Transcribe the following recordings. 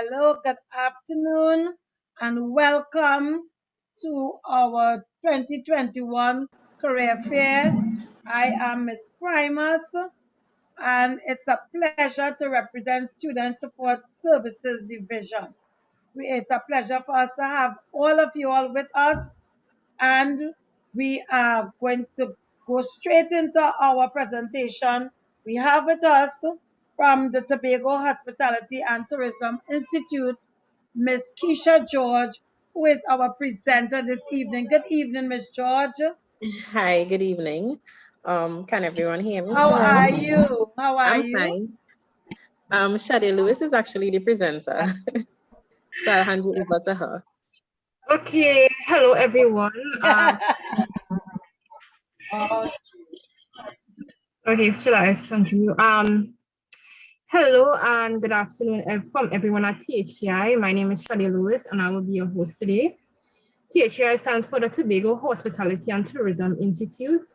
Hello, good afternoon, and welcome to our 2021 career fair. I am Miss Primus, and it's a pleasure to represent Student Support Services Division. It's a pleasure for us to have all of you all with us, and we are going to go straight into our presentation. We have with us from the Tobago Hospitality and Tourism Institute, Miss Keisha George, who is our presenter this evening. Good evening, Miss George. Hi, good evening. Can everyone hear me? How Hello. are you? How are I'm you? fine. Shadi Lewis is actually the presenter. So I'll hand you over to her. Okay, hello everyone. Okay, should I continue? Hello and good afternoon from everyone at THCI. My name is Shadi Lewis and I will be your host today. THCI stands for the Tobago Hospitality and Tourism Institute.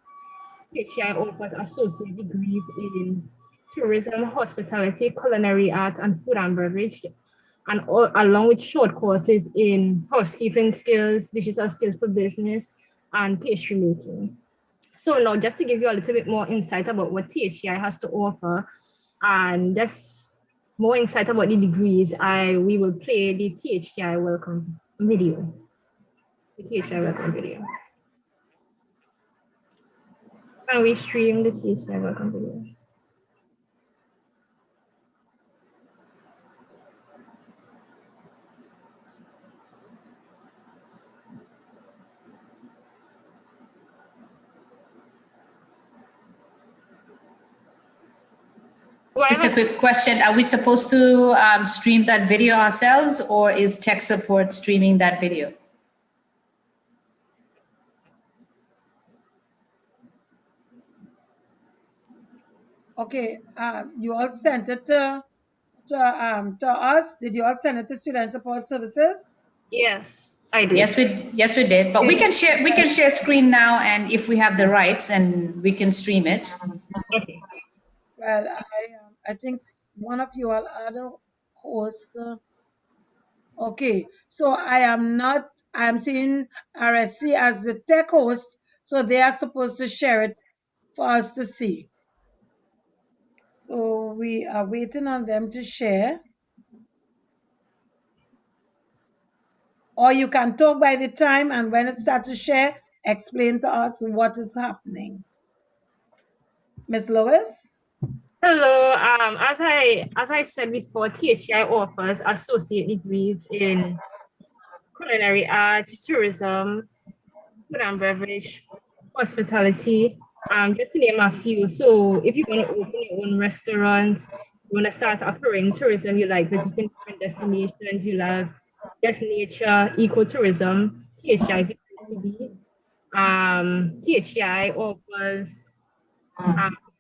THCI offers associate degrees in tourism, hospitality, culinary arts, and food and beverage, and along with short courses in housekeeping skills, digital skills for business, and pastry making. So now, just to give you a little bit more insight about what THCI has to offer, and just more insight about the degrees, we will play the THCI welcome video. The THCI welcome video. Can we stream the THCI welcome video? Just a quick question. Are we supposed to stream that video ourselves, or is tech support streaming that video? Okay, you all sent it to us. Did you all send it to Student Support Services? Yes, I did. Yes, we did. But we can share screen now, and if we have the rights, and we can stream it. Okay. Well, I think one of you all are the host. Okay, so I am seeing RSC as the tech host, so they are supposed to share it for us to see. So we are waiting on them to share. Or you can talk by the time, and when it starts to share, explain to us what is happening. Miss Lois? Hello. As I said before, THCI offers associate degrees in culinary arts, tourism, food and beverage, hospitality, just to name a few. So if you want to open your own restaurants, you want to start operating tourism, you like visiting different destinations, you love just nature, ecotourism, THCI is the place to be. THCI offers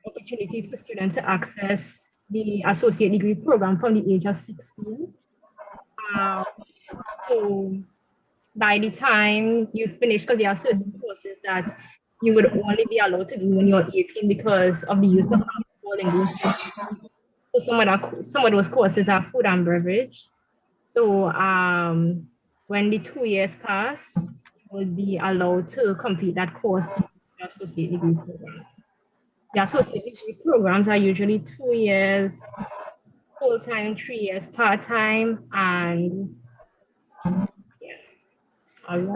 opportunities for students to access the associate degree program from the age of 16. So by the time you finish, because there are certain courses that you would only be allowed to do when you're 18 because of the use of alcohol in those courses. So some of those courses are food and beverage. So when the 2 years pass, you will be allowed to complete that course to the associate degree program. The associate degree programs are usually 2 years full-time, 3 years part-time, and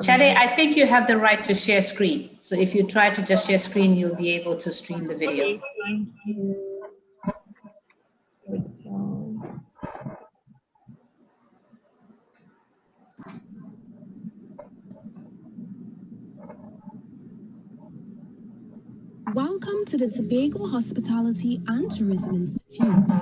Shade, I think you have the right to share screen. So if you try to just share screen, you'll be able to stream the video. Okay, thank you. Welcome to the Tobago Hospitality and Tourism Institute.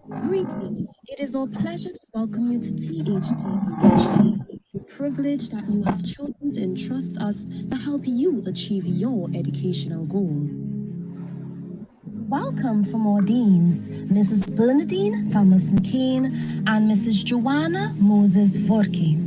Greetings. It is our pleasure to welcome you to THCI. We're privileged that you have chosen to entrust us to help you achieve your educational goal. Welcome from our deans, Mrs. Bernadine Thomas McCain and Mrs. Joanna Moses Vorke.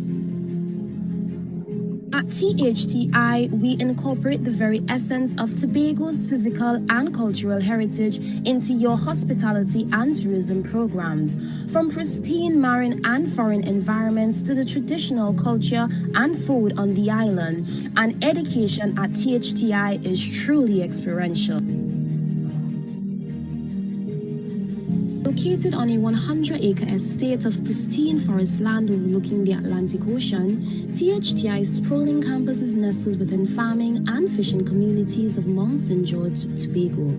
At THTI, we incorporate the very essence of Tobago's physical and cultural heritage into your hospitality and tourism programs. From pristine marine and foreign environments to the traditional culture and food on the island, and education at THTI is truly experiential. Located on a 100-acre estate of pristine forest land overlooking the Atlantic Ocean, THTI's sprawling campus is nestled within farming and fishing communities of Mount St. George, Tobago.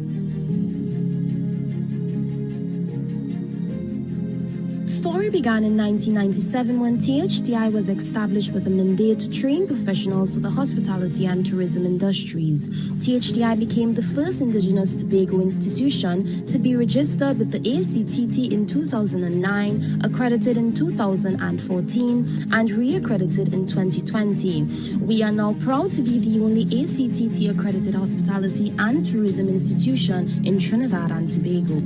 Story story began in 1997 when THCI was established with a mandate to train professionals for the hospitality and tourism industries. THCI became the first indigenous Tobago institution to be registered with the ACTT in 2009, accredited in 2014, and re-accredited in 2020. We are now proud to be the only ACTT accredited hospitality and tourism institution in Trinidad and Tobago.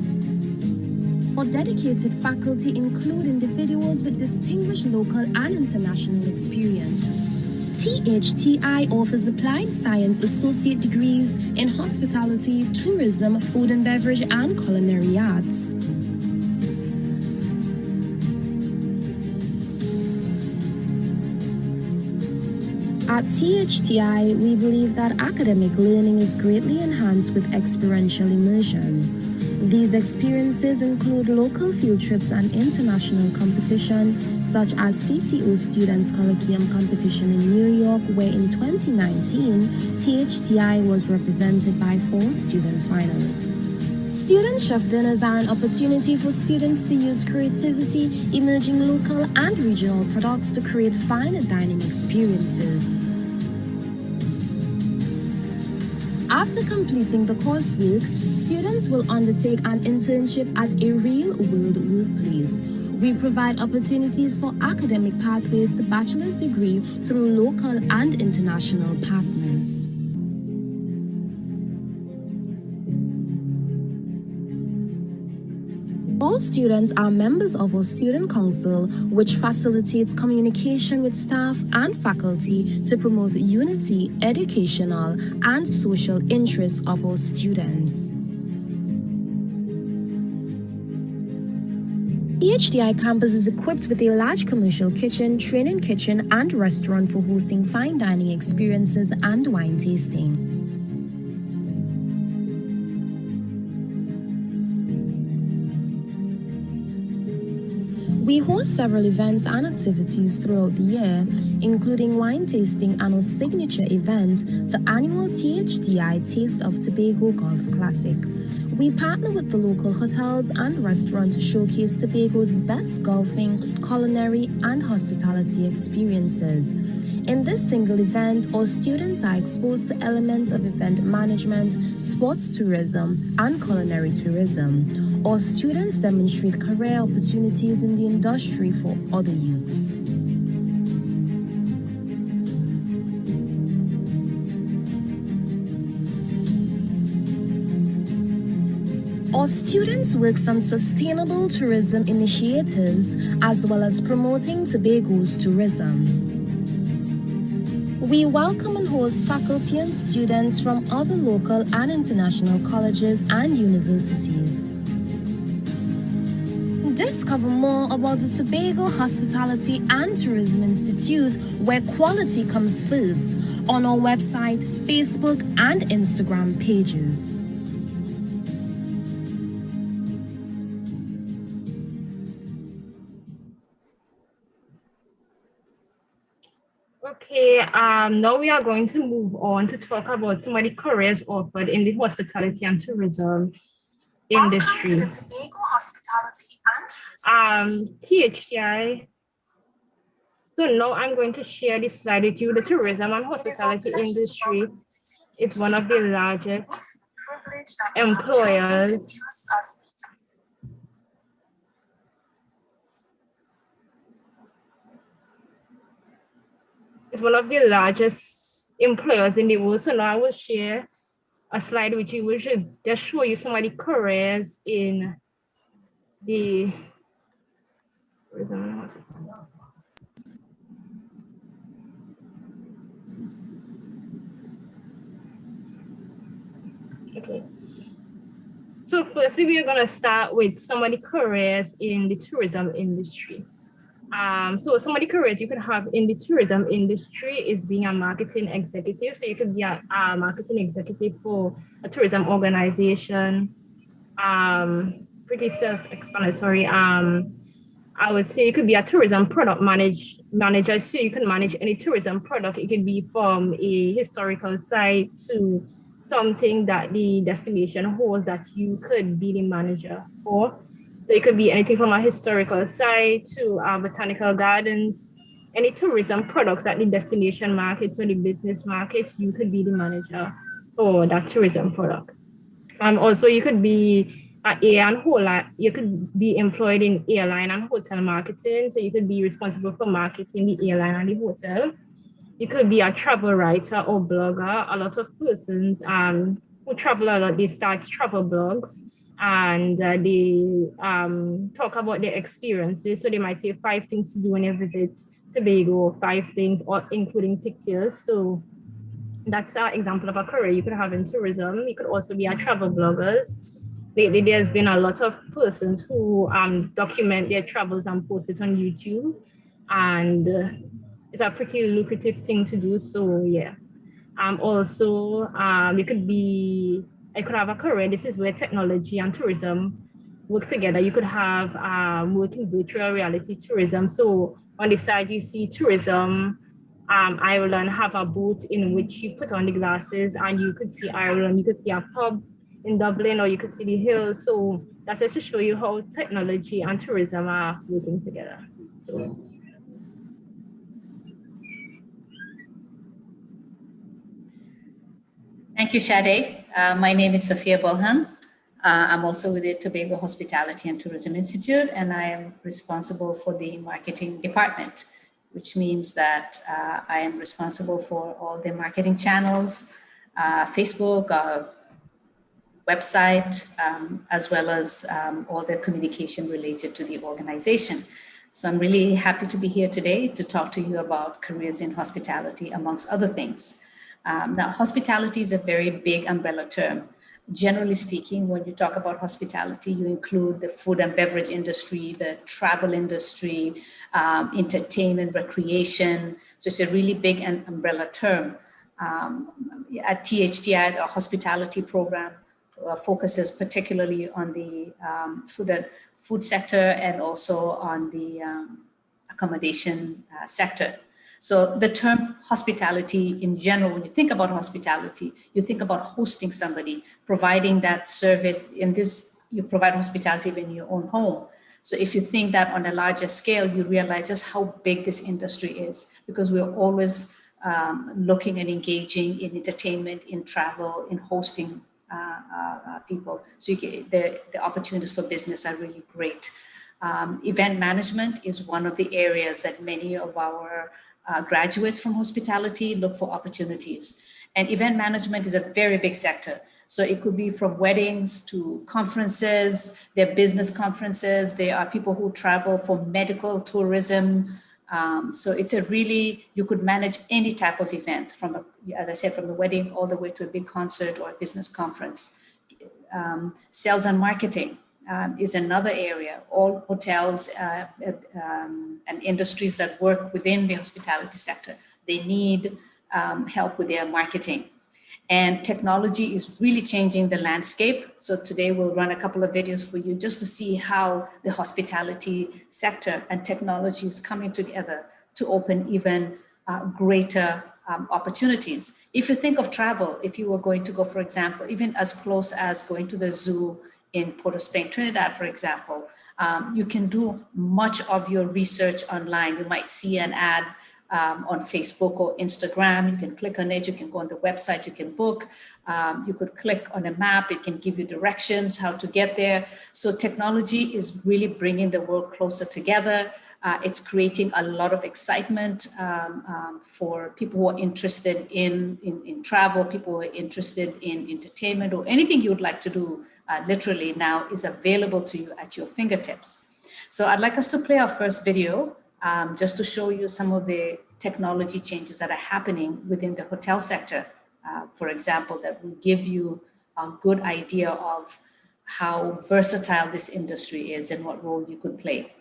Our dedicated faculty include individuals with distinguished local and international experience. THCI offers applied science associate degrees in hospitality, tourism, food and beverage, and culinary arts. At THCI, we believe that academic learning is greatly enhanced with experiential immersion. These experiences include local field trips and international competition, such as CTO Students Colloquium Competition in New York, where in 2019, THCI was represented by 4 student finalists. Student chef dinners are an opportunity for students to use creativity, emerging local and regional products to create fine dining experiences. After completing the coursework, students will undertake an internship at a real-world workplace. We provide opportunities for academic pathways to bachelor's degree through local and international partners. All students are members of our Student Council, which facilitates communication with staff and faculty to promote unity, educational, and social interests of our students. THCI campus is equipped with a large commercial kitchen, training kitchen, and restaurant for hosting fine dining experiences and wine tasting. We host several events and activities throughout the year, including wine tasting and our signature event, the annual THCI Taste of Tobago Golf Classic. We partner with the local hotels and restaurants to showcase Tobago's best golfing, culinary, and hospitality experiences. In this single event, our students are exposed to elements of event management, sports tourism, and culinary tourism. Our students demonstrate career opportunities in the industry for other youths. Our students work on sustainable tourism initiatives as well as promoting Tobago's tourism. We welcome and host faculty and students from other local and international colleges and universities. Discover more about the Tobago Hospitality and Tourism Institute, where quality comes first, on our website, Facebook, and Instagram pages. Okay, now we are going to move on to talk about some of the careers offered in the hospitality and tourism industry. Welcome to the Tobago Hospitality and Tourism THCI. So now I'm going to share this slide with you. The tourism and hospitality industry is one of the largest employers in the world. So now I will share a slide with you, which should just show you some of the careers in the tourism and hospitality. Okay. So firstly, we are going to start with some of the careers in the tourism industry. So some of the careers you could have in the tourism industry is being a marketing executive. So you could be a marketing executive for a tourism organization. Pretty self-explanatory. I would say you could be a tourism product manager. So you can manage any tourism product. It could be from a historical site to something that the destination holds that you could be the manager for. So it could be anything from a historical site to botanical gardens, any tourism products at the destination markets or the business markets. You could be the manager for that tourism product. Also, you could be you could be employed in airline and hotel marketing. So you could be responsible for marketing the airline and the hotel. You could be a travel writer or blogger. A lot of persons who travel a lot, they start travel blogs and they talk about their experiences. So they might say 5 things to do when you visit Tobago, 5 things, or including pictures. So that's an example of a career you could have in tourism. You could also be a travel bloggers. Lately, there's been a lot of persons who document their travels and post it on YouTube. And it's a pretty lucrative thing to do. So yeah. Also, you could be, I could have a career. This is where technology and tourism work together. You could have work in virtual reality tourism. So on the side, you see tourism, Ireland have a boat in which you put on the glasses and you could see Ireland. You could see a pub in Dublin, or you could see the hills. So that's just to show you how technology and tourism are working together. So. Thank you, Shade. My name is Safia Bolhan. I'm also with the Tobago Hospitality and Tourism Institute, and I am responsible for the marketing department, which means that I am responsible for all the marketing channels, Facebook, website, as well as all the communication related to the organization. So I'm really happy to be here today to talk to you about careers in hospitality, amongst other things. Now, hospitality is a very big umbrella term. Generally speaking, when you talk about hospitality, you include the food and beverage industry, the travel industry, entertainment, recreation. So it's a really big and umbrella term. At THCI, the hospitality program focuses particularly on the food sector and also on the accommodation sector. So the term hospitality in general, when you think about hospitality, you think about hosting somebody, providing that service. In this, you provide hospitality in your own home. So if you think that on a larger scale, you realize just how big this industry is, because we're always looking and engaging in entertainment, in travel, in hosting people. So the opportunities for business are really great. Event management is one of the areas that many of our graduates from hospitality look for opportunities. And event management is a very big sector. So it could be from weddings to conferences, there are business conferences, there are people who travel for medical tourism. So it's a really, you could manage any type of event from, as I said, from the wedding all the way to a big concert or a business conference. Sales and marketing is another area. All hotels and industries that work within the hospitality sector, they need help with their marketing. And technology is really changing the landscape. So today we'll run a couple of videos for you just to see how the hospitality sector and technology is coming together to open even greater opportunities. If you think of travel, if you were going to go, for example, even as close as going to the zoo in Port of Spain, Trinidad, for example, you can do much of your research online. You might see an ad on Facebook or Instagram. You can click on it, you can go on the website, you can book. You could click on a map, it can give you directions how to get there. So technology is really bringing the world closer together. It's creating a lot of excitement for people who are interested in travel, people who are interested in entertainment, or anything you would like to do. Literally now is available to you at your fingertips. So I'd like us to play our first video just to show you some of the technology changes that are happening within the hotel sector, for example, that will give you a good idea of how versatile this industry is and what role you could play.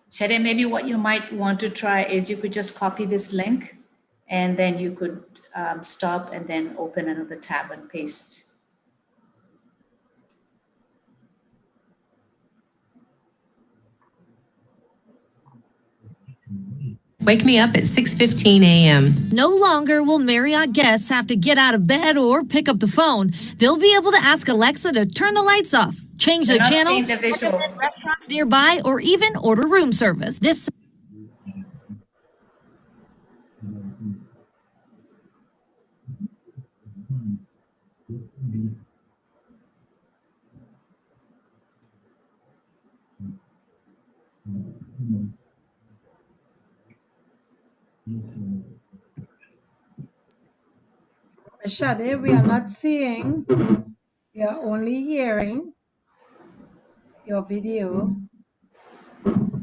Shade, maybe what you might want to try is you could just copy this link and then you could stop and then open another tab and paste Wake me up at 6:15 a.m. No longer will Marriott guests have to get out of bed or pick up the phone. They'll be able to ask Alexa to turn the lights off, change the channel, The visual. recommend restaurants nearby, or even order room service. This Shade, we are not seeing, we are only hearing your video.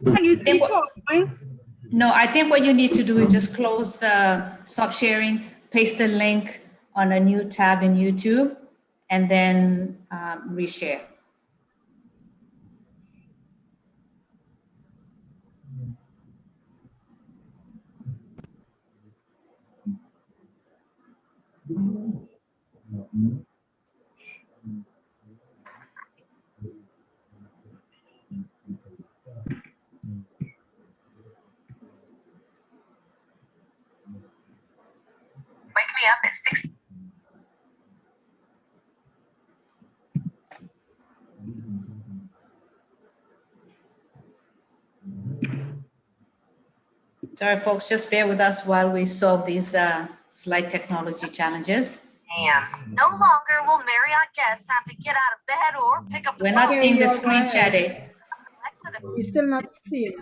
Can you see PowerPoints? No, I think what you need to do is just close stop sharing, paste the link on a new tab in YouTube, and then reshare. Wake me up at 6. Sorry, folks, just bear with us while we solve these slight technology challenges. no longer will Marriott guests have to get out of bed or pick up the We're phone. not seeing the Yeah, screen, go ahead. Shade. We still not seeing.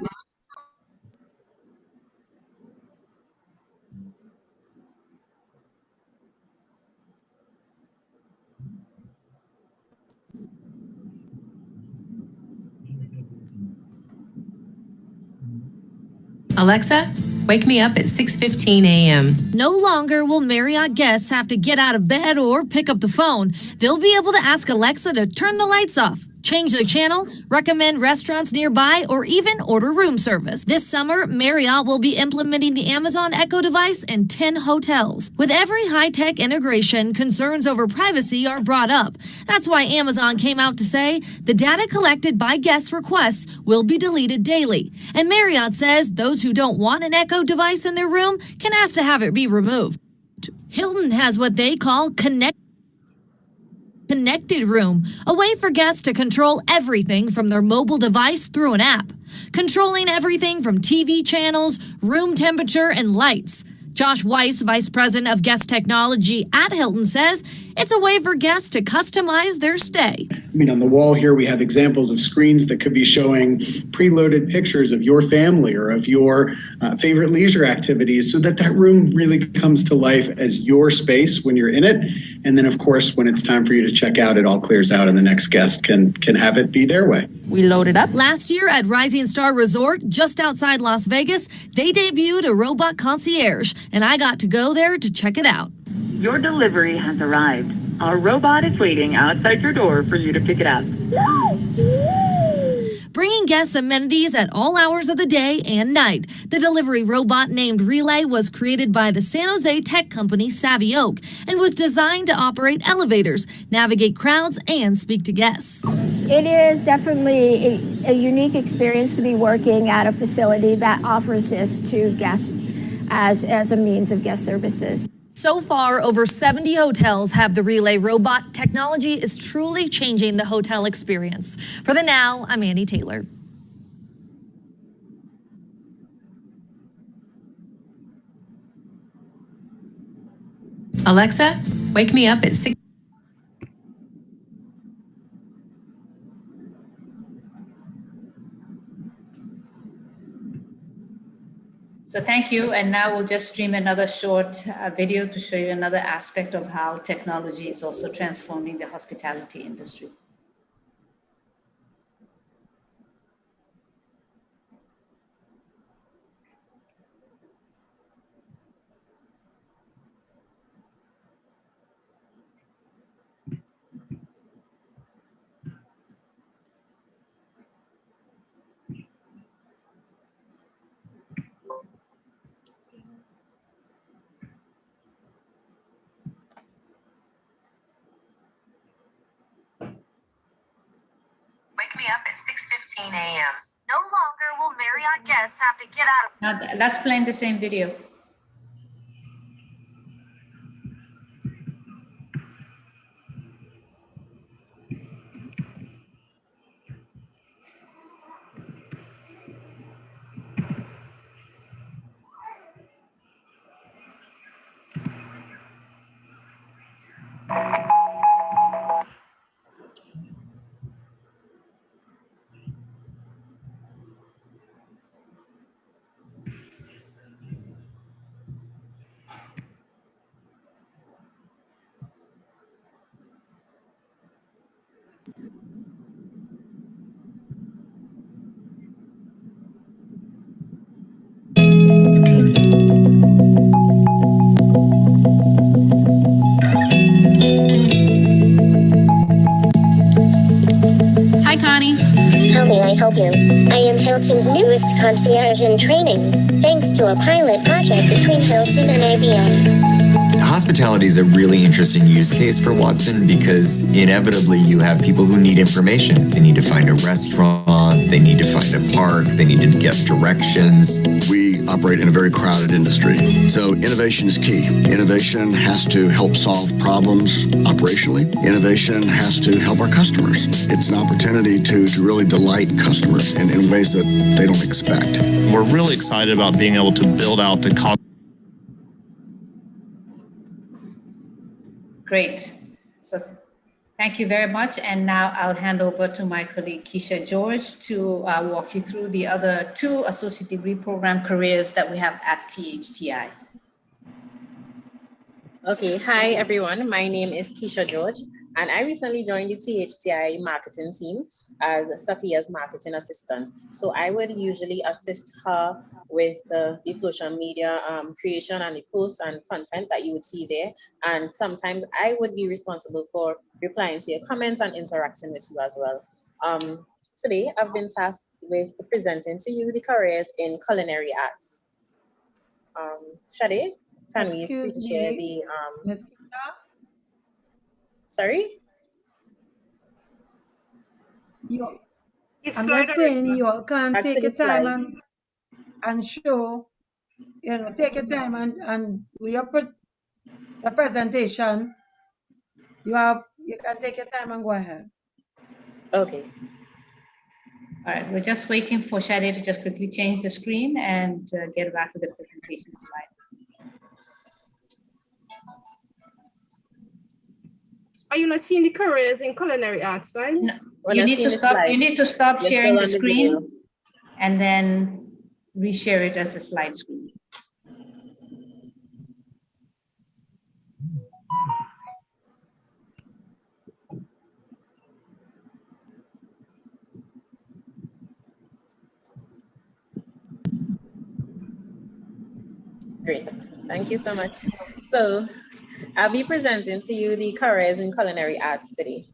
Alexa, wake me up at 6:15 a.m. No longer will Marriott guests have to get out of bed or pick up the phone. They'll be able to ask Alexa to turn the lights off, change the channel, recommend restaurants nearby, or even order room service. This summer, Marriott will be implementing the Amazon Echo device in 10 hotels. With every high-tech integration, concerns over privacy are brought up. That's why Amazon came out to say the data collected by guest requests will be deleted daily. And Marriott says those who don't want an Echo device in their room can ask to have it be removed. Hilton has what they call connected room, a way for guests to control everything from their mobile device through an app, controlling everything from TV channels, room temperature, and lights. Josh Weiss, Vice President of Guest Technology at Hilton, says it's a way for guests to customize their stay. I mean, on the wall here, we have examples of screens that could be showing preloaded pictures of your family or of your favorite leisure activities so that room really comes to life as your space when you're in it. And then, of course, when it's time for you to check out, it all clears out and the next guest can have it be their way. We loaded up. Last year at Rising Star Resort, just outside Las Vegas, they debuted a robot concierge, and I got to go there to check it out. Your delivery has arrived. Our robot is waiting outside your door for you to pick it up. Bringing guests amenities at all hours of the day and night. The delivery robot named Relay was created by the San Jose tech company Savvy Oak and was designed to operate elevators, navigate crowds, and speak to guests. It is definitely a unique experience to be working at a facility that offers this to guests as a means of guest services. So far, over 70 hotels have the Relay robot. Technology is truly changing the hotel experience. For the Now, I'm Andy Taylor. Alexa, wake me up at 6. So thank you. And now we'll just stream another short video to show you another aspect of how technology is also transforming the hospitality industry. Wake me up at 6:15 a.m. No longer will Marriott guests have to get out of. Now that's playing the same video. Hi, Connie. How may I help you? I am Hilton's newest concierge in training, thanks to a pilot project between Hilton and IBM. Hospitality is a really interesting use case for Watson because inevitably you have people who need information. They need to find a restaurant, they need to find a park, they need to get directions. We operate in a very crowded industry, so innovation is key. Innovation has to help solve problems operationally. Innovation has to help our customers. It's an opportunity to really delight customers in ways that they don't expect. We're really excited about being able to build out the Great. So thank you very much. And now I'll hand over to my colleague, Keisha George, to walk you through the other 2 associate degree program careers that we have at THCI. Okay, hi everyone. My name is Keisha George, and I recently joined the THCI marketing team as Safia's marketing assistant. So I would usually assist her with the social media creation and the posts and content that you would see there. And sometimes I would be responsible for replying to your comments and interacting with you as well. Today, I've been tasked with presenting to you the careers in culinary arts. Shade? Can we screen share the Ms. Kika? Sorry? I'm just saying you all can take your time and show, take your time and do your presentation. You can take your time and go ahead. Okay. All right, we're just waiting for Shade to just quickly change the screen and get back to the presentation slide. Are you not seeing the careers in culinary arts, right? No. You need to stop. You need to stop sharing the screen and then reshare it as a slide screen. Great. Thank you so much. So I'll be presenting to you the careers in culinary arts today.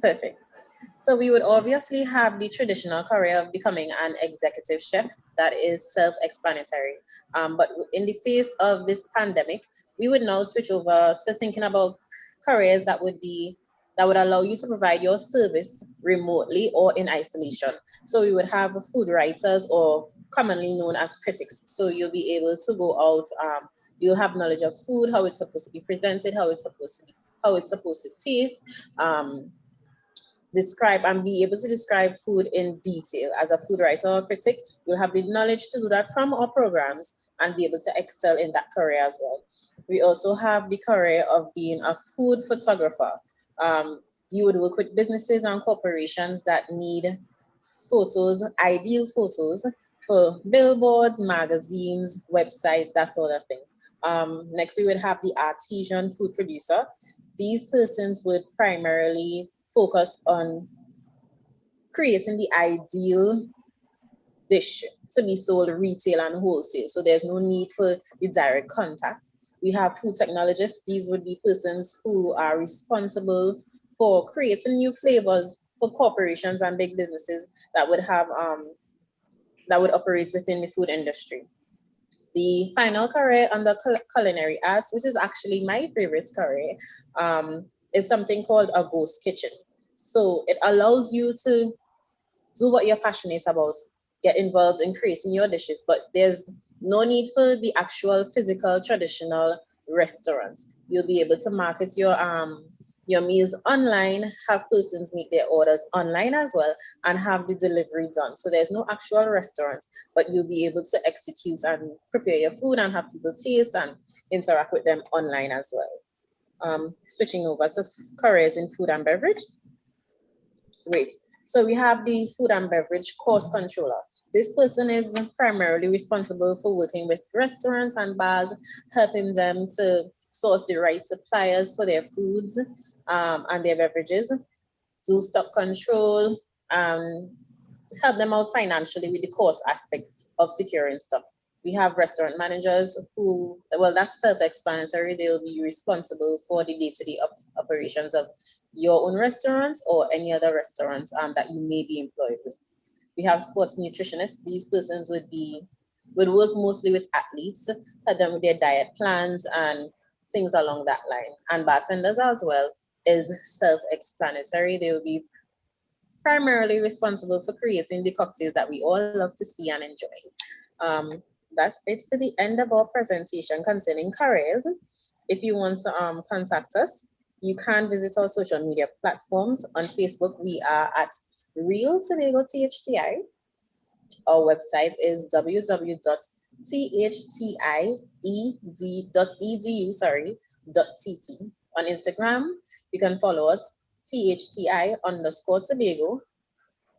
Perfect. So we would obviously have the traditional career of becoming an executive chef. That is self-explanatory. But in the face of this pandemic, we would now switch over to thinking about careers that would allow you to provide your service remotely or in isolation. So we would have food writers, or commonly known as critics. So you'll be able to go out, you'll have knowledge of food, how it's supposed to be presented, how it's supposed to taste, describe and be able to describe food in detail. As a food writer or critic, you'll have the knowledge to do that from our programs and be able to excel in that career as well. We also have the career of being a food photographer. You would work with businesses and corporations that need photos, ideal photos for billboards, magazines, websites, that sort of thing. Next, we would have the artisan food producer. These persons would primarily focus on creating the ideal dish to be sold retail and wholesale. So there's no need for the direct contact. We have food technologists. These would be persons who are responsible for creating new flavors for corporations and big businesses that would have that would operate within the food industry. The final career under culinary arts, which is actually my favorite career, is something called a ghost kitchen. So it allows you to do what you're passionate about, get involved in creating your dishes, but there's no need for the actual physical traditional restaurant. You'll be able to market your meals online, have persons make their orders online as well, and have the delivery done. So there's no actual restaurant, but you'll be able to execute and prepare your food and have people taste and interact with them online as well. Switching over to careers in food and beverage. Great. So we have the food and beverage cost controller. This person is primarily responsible for working with restaurants and bars, helping them to source the right suppliers for their foods and their beverages, do stock control, help them out financially with the cost aspect of securing stock. We have restaurant managers who, well, that's self-explanatory. They'll be responsible for the day-to-day operations of your own restaurants or any other restaurants that you may be employed with. We have sports nutritionists. These persons would work mostly with athletes, help them with their diet plans and things along that line. And bartenders as well is self-explanatory. They will be primarily responsible for creating the cocktails that we all love to see and enjoy. That's it for the end of our presentation concerning careers. If you want to contact us, you can visit our social media platforms. On Facebook, we are at Real Tobago THCI. Our website is www.thciedu.tt. On Instagram, you can follow us THCI_Tobago.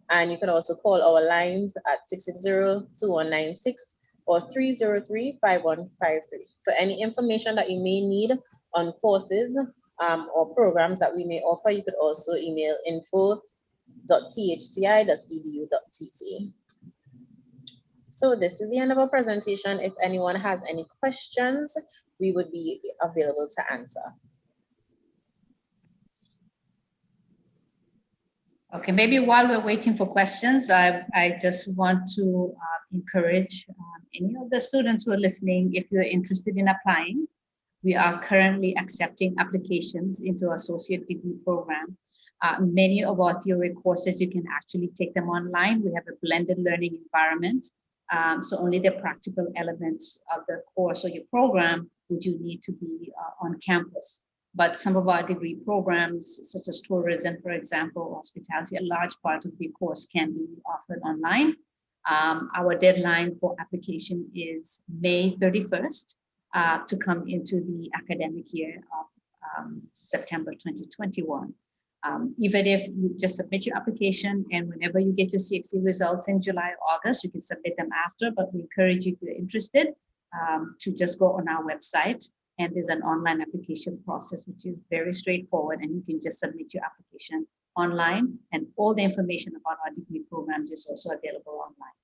And you can also call our lines at 660-2196 or 303-5153. For any information that you may need on courses or programs that we may offer, you could also email info.thci.edu.tt. So this is the end of our presentation. If anyone has any questions, we would be available to answer. Okay, maybe while we're waiting for questions, I just want to encourage any of the students who are listening, if you're interested in applying, we are currently accepting applications into our associate degree program. Many of our theory courses, you can actually take them online. We have a blended learning environment. So only the practical elements of the course or your program would you need to be on campus. But some of our degree programs, such as tourism, for example, hospitality, a large part of the course can be offered online. Our deadline for application is May 31st to come into the academic year of September 2021. Even if you just submit your application and whenever you get your CXC results in July or August, you can submit them after, but we encourage you if you're interested to just go on our website. And there's an online application process, which is very straightforward, and you can just submit your application online, and all the information about our degree programs is also available online.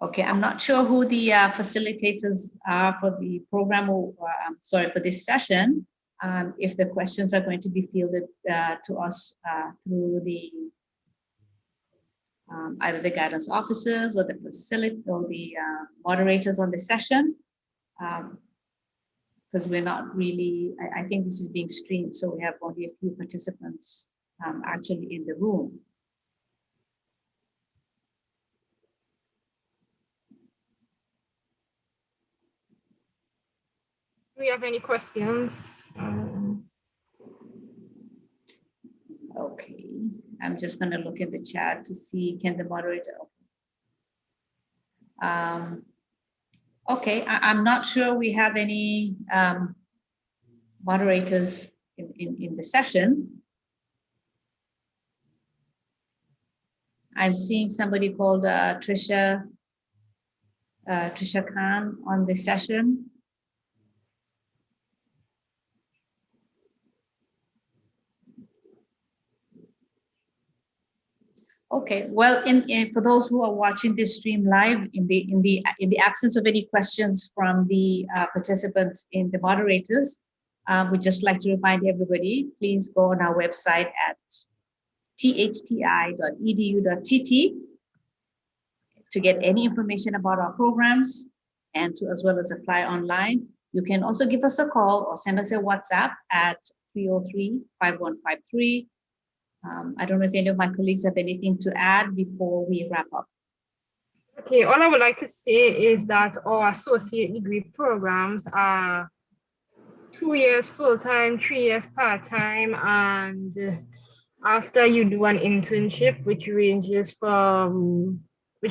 Okay, I'm not sure who the facilitators are for the program, or for this session. If the questions are going to be fielded to us through the either the guidance officers or the moderators on the session, because we're not really, I think this is being streamed, so we have only a few participants actually in the room. Do we have any questions? Okay, I'm just going to look in the chat to see, can the moderator? Okay, I'm not sure we have any moderators in the session. I'm seeing somebody called Trisha Khan on the session. Okay, well, for those who are watching this stream live, in the absence of any questions from the participants in the moderators, we'd just like to remind everybody, please go on our website at thti.edu.tt To get any information about our programs and to as well as apply online, you can also give us a call or send us a WhatsApp at 303-5153. I don't know if any of my colleagues have anything to add before we wrap up. Okay, all I would like to say is that our associate degree programs are 2 years full-time, 3 years part-time, and after you do an internship, which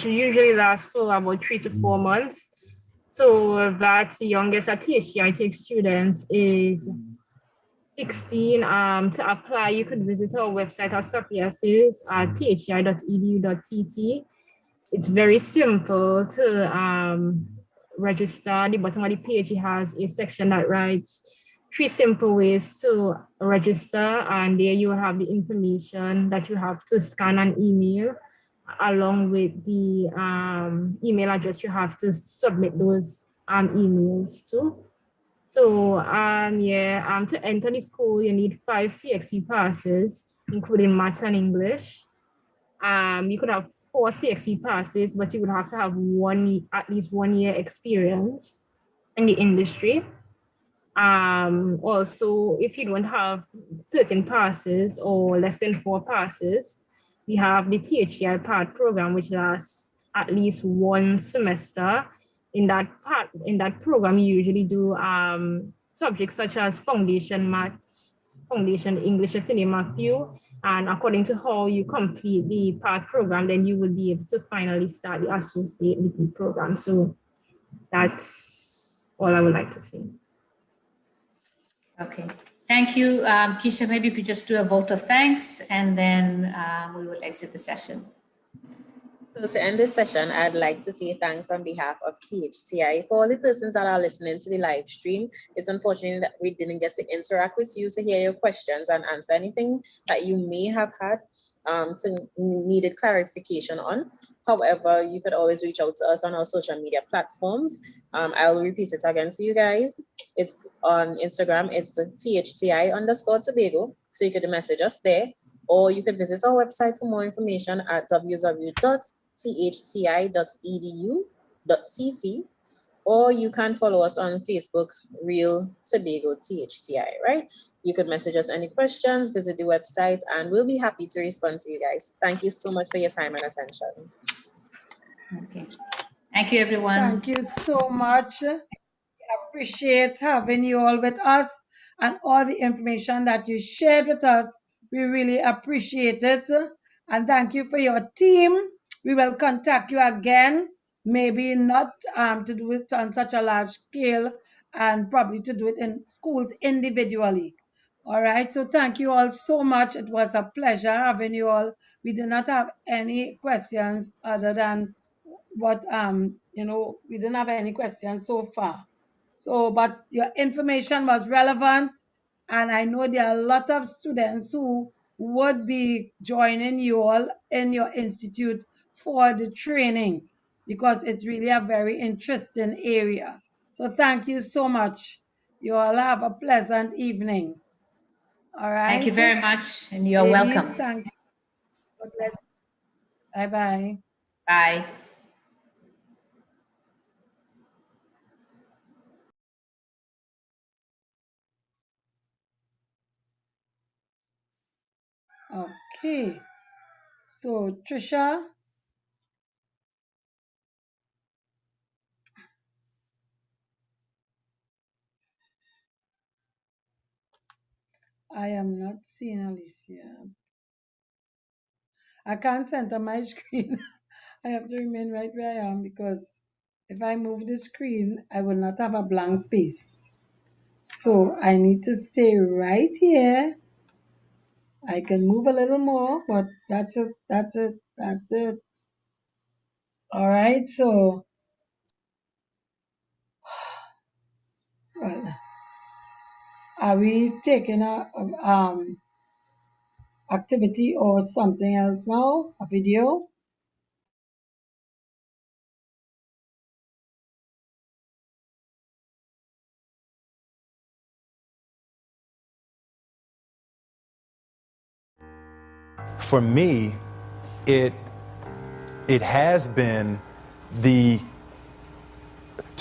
usually lasts for about 3 to 4 months. So that's the youngest that THCI takes students is 16. To apply, you could visit our website, as Sophia says, at thci.edu.tt. It's very simple to register. The bottom of the page, it has a section that writes 3 simple ways to register, and there you have the information that you have to scan and email, along with the email address you have to submit those emails to. So to enter the school, you need 5 CXC passes, including maths and English. You could have 4 CXC passes, but you would have to have at least 1 year experience in the industry. Also, if you don't have certain passes or less than 4 passes, we have the THCI PAD program, which lasts at least 1 semester. In that program, you usually do subjects such as foundation maths, foundation English, as in a few. And according to how you complete the PAD program, then you will be able to finally start the associate degree program. So that's all I would like to say. Okay, thank you. Keisha, maybe you could just do a vote of thanks and then we will exit the session. So to end this session, I'd like to say thanks on behalf of THCI for all the persons that are listening to the live stream. It's unfortunate that we didn't get to interact with you to hear your questions and answer anything that you may have had needed clarification on. However, you could always reach out to us on our social media platforms. I'll repeat it again for you guys. It's on Instagram, it's THCI_Tobago. So you could message us there, or you could visit our website for more information at www.thci.edu.tt, or you can follow us on Facebook, Real Tobago THCI, right? You could message us any questions, visit the website, and we'll be happy to respond to you guys. Thank you so much for your time and attention. Okay. Thank you, everyone. Thank you so much. We appreciate having you all with us and all the information that you shared with us. We really appreciate it. And thank you for your team. We will contact you again, maybe not to do it on such a large scale, and probably to do it in schools individually. All right. So thank you all so much. It was a pleasure having you all. We did not have any questions other than what we didn't have any questions so far. So, but your information was relevant, and I know there are a lot of students who would be joining you all in your institute for the training, because it's really a very interesting area. So thank you so much. You all have a pleasant evening. All right. Thank you very much, and you're welcome. Thank you. God bless. Bye-bye. Bye. Okay. So, Trisha. I am not seeing Alicia. I can't center my screen. I have to remain right where I am, because if I move the screen, I will not have a blank space. So I need to stay right here. I can move a little more, but that's it. That's it. That's it. All right. So, well, are we taking a activity or something else now? A video? For me, it has been to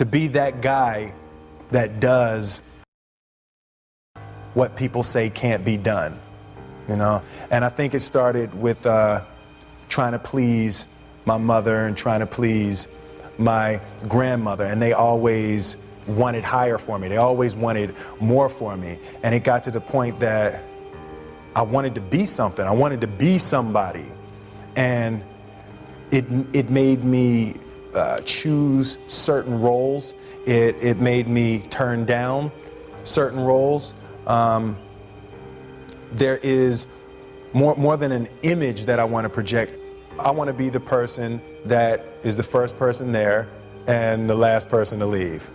be that guy that does what people say can't be done, you know? And I think it started with trying to please my mother and trying to please my grandmother, and they always wanted higher for me. They always wanted more for me. And it got to the point that I wanted to be something. I wanted to be somebody. And it made me choose certain roles. It made me turn down certain roles. There is more than an image that I want to project. I want to be the person that is the first person there and the last person to leave.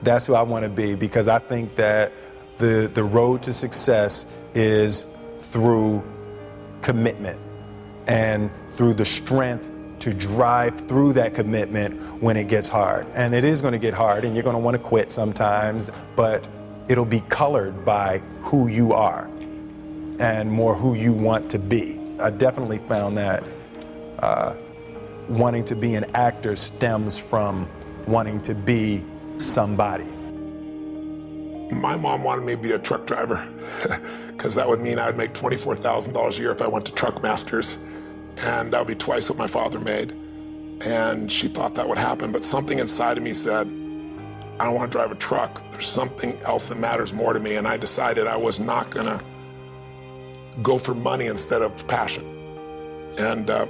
That's who I want to be, because I think that the road to success is through commitment and through the strength to drive through that commitment when it gets hard. And it is going to get hard, and you're going to want to quit sometimes, but it'll be colored by who you are and more who you want to be. I definitely found that wanting to be an actor stems from wanting to be somebody. My mom wanted me to be a truck driver because that would mean I'd make $24,000 a year if I went to Truck Masters, and that would be twice what my father made. And she thought that would happen, but something inside of me said, I don't want to drive a truck. There's something else that matters more to me, and I decided I was not going to go for money instead of passion. And the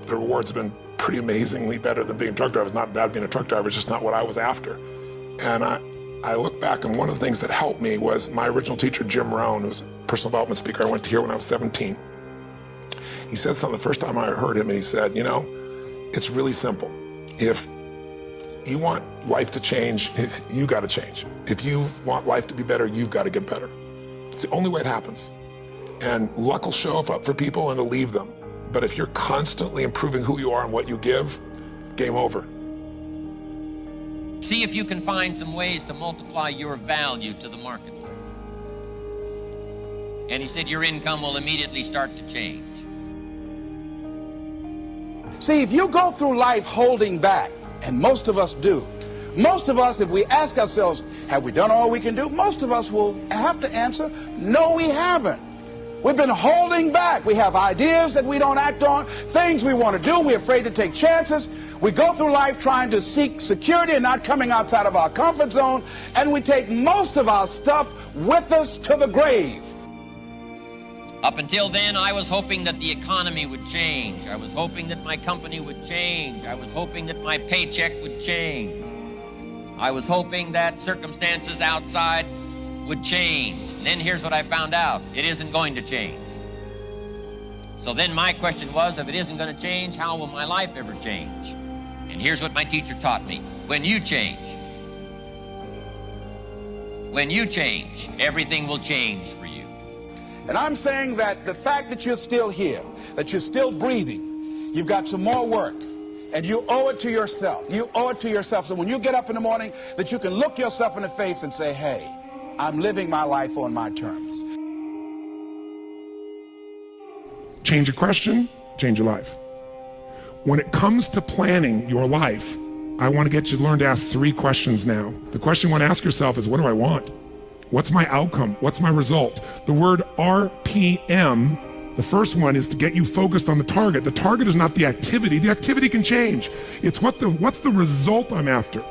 rewards have been pretty amazingly better than being a truck driver. It's not bad being a truck driver, it's just not what I was after. And I look back, and one of the things that helped me was my original teacher, Jim Rohn, who was a personal development speaker I went to hear when I was 17. He said something the first time I heard him, and he said, you know, it's really simple. If you want life to change, you got to change. If you want life to be better, you've got to get better. It's the only way it happens. And luck will show up for people and it'll leave them. But if you're constantly improving who you are and what you give, game over. See if you can find some ways to multiply your value to the marketplace. And he said your income will immediately start to change. See, if you go through life holding back, and most of us do, most of us, if we ask ourselves, have we done all we can do? Most of us will have to answer, no, we haven't. We've been holding back. We have ideas that we don't act on, things we want to do. We're afraid to take chances. We go through life trying to seek security and not coming outside of our comfort zone, and we take most of our stuff with us to the grave. Up until then, I was hoping that the economy would change. I was hoping that my company would change. I was hoping that my paycheck would change. I was hoping that circumstances outside would change. And then here's what I found out. It isn't going to change. So then my question was, if it isn't going to change, how will my life ever change? And here's what my teacher taught me. When you change, everything will change for you. And I'm saying that the fact that you're still here, that you're still breathing, you've got some more work. And you owe it to yourself. You owe it to yourself. So when you get up in the morning, that you can look yourself in the face and say, hey, I'm living my life on my terms. Change your question, change your life. When it comes to planning your life, I want to get you to learn to ask 3 questions now. The question you want to ask yourself is, what do I want? What's my outcome? What's my result? The word RPM, the first one, is to get you focused on the target. The target is not the activity. The activity can change. It's what's the result I'm after.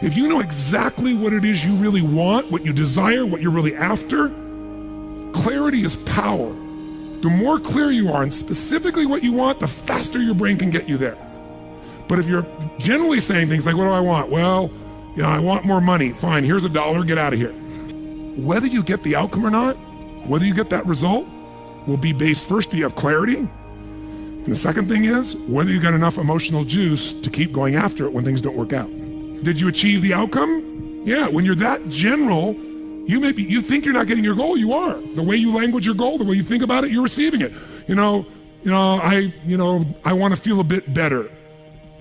If you know exactly what it is you really want, what you desire, what you're really after, clarity is power. The more clear you are and specifically what you want, the faster your brain can get you there. But if you're generally saying things like, what do I want? Well, I want more money. Fine, here's $1, get out of here. Whether you get the outcome or not, whether you get that result, will be based first, do you have clarity? And the second thing is, whether you got enough emotional juice to keep going after it when things don't work out. Did you achieve the outcome? Yeah, when you're that general, you think you're not getting your goal, you are. The way you language your goal, the way you think about it, you're receiving it. I want to feel a bit better.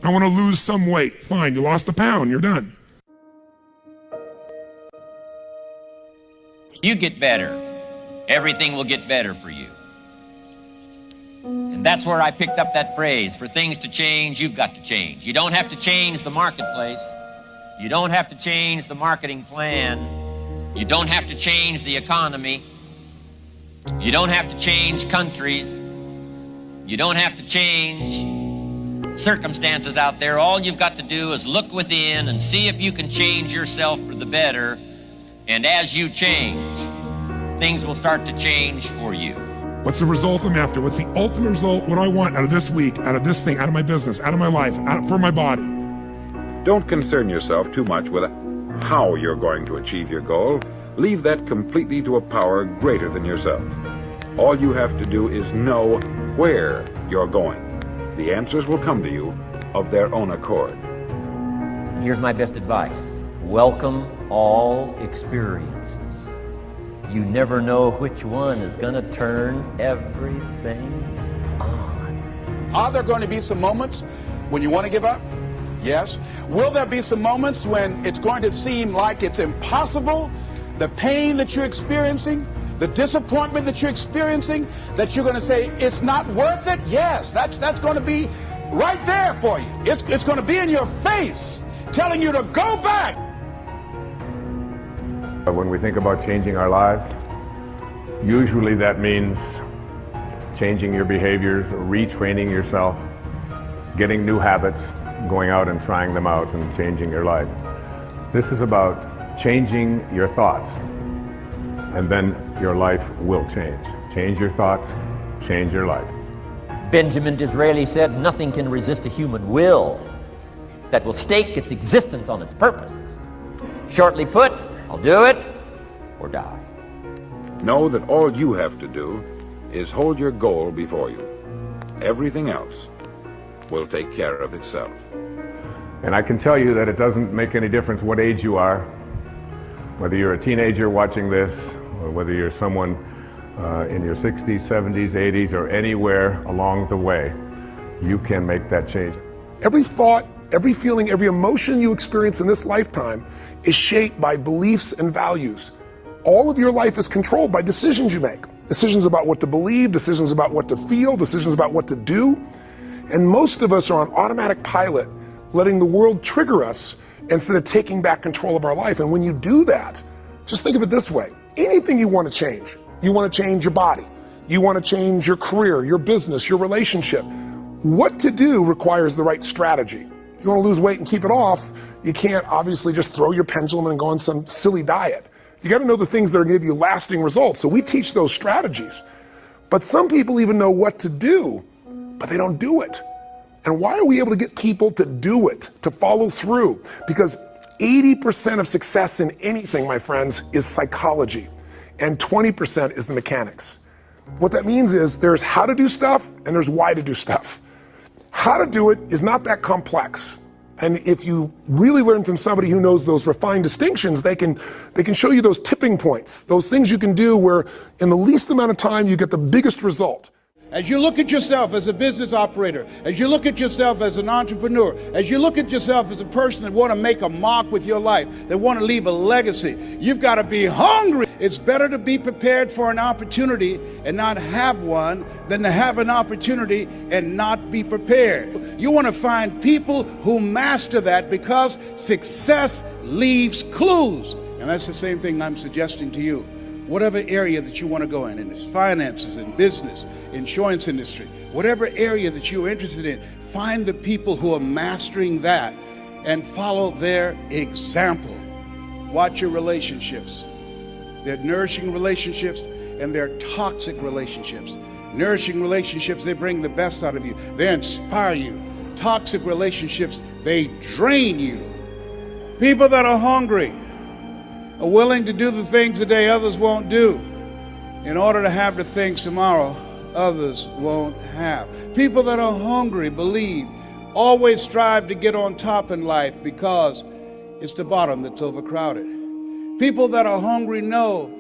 I want to lose some weight. Fine, you lost a pound, you're done. You get better, everything will get better for you. And That's where I picked up that phrase, for things to change, you've got to change. You don't have to change the marketplace. You don't have to change the marketing plan. You don't have to change the economy. You don't have to change countries. You don't have to change circumstances out there. All you've got to do is look within and see if you can change yourself for the better. And as you change, things will start to change for you. What's the result I'm after? What's the ultimate result? What do I want out of this week, out of this thing, out of my business, out of my life, for my body? Don't concern yourself too much with how you're going to achieve your goal. Leave that completely to a power greater than yourself. All you have to do is know where you're going. The answers will come to you of their own accord. Here's my best advice. Welcome all experiences. You never know which one is going to turn everything on. Are there going to be some moments when you want to give up? Yes. Will there be some moments when it's going to seem like it's impossible? The pain that you're experiencing, the disappointment that you're experiencing, that you're going to say, it's not worth it? Yes, that's going to be right there for you. It's going to be in your face, telling you to go back. When we think about changing our lives, usually that means changing your behaviors, retraining yourself, getting new habits, going out and trying them out and changing your life. This is about changing your thoughts, and then your life will change. Change your thoughts, change your life. Benjamin Disraeli said, nothing can resist a human will that will stake its existence on its purpose. Shortly put, I'll do it or die. Know that all you have to do is hold your goal before you. Everything else will take care of itself. And I can tell you that it doesn't make any difference what age you are, whether you're a teenager watching this, or whether you're someone in your 60s, 70s, 80s, or anywhere along the way, you can make that change. Every thought, every feeling, every emotion you experience in this lifetime is shaped by beliefs and values. All of your life is controlled by decisions you make. Decisions about what to believe, decisions about what to feel, decisions about what to do. And most of us are on automatic pilot, letting the world trigger us instead of taking back control of our life. And when you do that, just think of it this way. Anything you want to change. You want to change your body. You want to change your career, your business, your relationship. What to do requires the right strategy. You want to lose weight and keep it off, you can't obviously just throw your pendulum and go on some silly diet. You got to know the things that are going to give you lasting results. So we teach those strategies. But some people even know what to do, but they don't do it. And why are we able to get people to do it, to follow through? Because 80% of success in anything, my friends, is psychology, and 20% is the mechanics. What that means is there's how to do stuff and there's why to do stuff. How to do it is not that complex. And if you really learn from somebody who knows those refined distinctions, they can show you those tipping points, those things you can do where in the least amount of time you get the biggest result. As you look at yourself as a business operator, as you look at yourself as an entrepreneur, as you look at yourself as a person that want to make a mark with your life, that want to leave a legacy, you've got to be hungry. It's better to be prepared for an opportunity and not have one than to have an opportunity and not be prepared. You want to find people who master that because success leaves clues. And that's the same thing I'm suggesting to you. Whatever area that you want to go in it's finances, in business, insurance industry, whatever area that you're interested in, find the people who are mastering that and follow their example. Watch your relationships. They're nourishing relationships and they're toxic relationships. Nourishing relationships, they bring the best out of you. They inspire you. Toxic relationships, they drain you. People that are hungry are willing to do the things today others won't do in order to have the things tomorrow others won't have. People that are hungry believe, always strive to get on top in life because it's the bottom that's overcrowded. People that are hungry know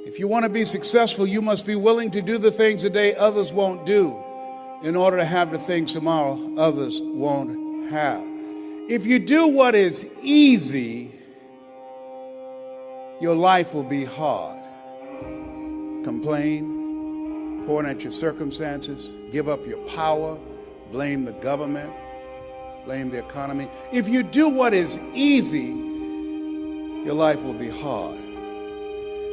if you want to be successful, you must be willing to do the things today others won't do in order to have the things tomorrow others won't have. If you do what is easy, your life will be hard. Complain, point at your circumstances, give up your power, blame the government, blame the economy. If you do what is easy, your life will be hard.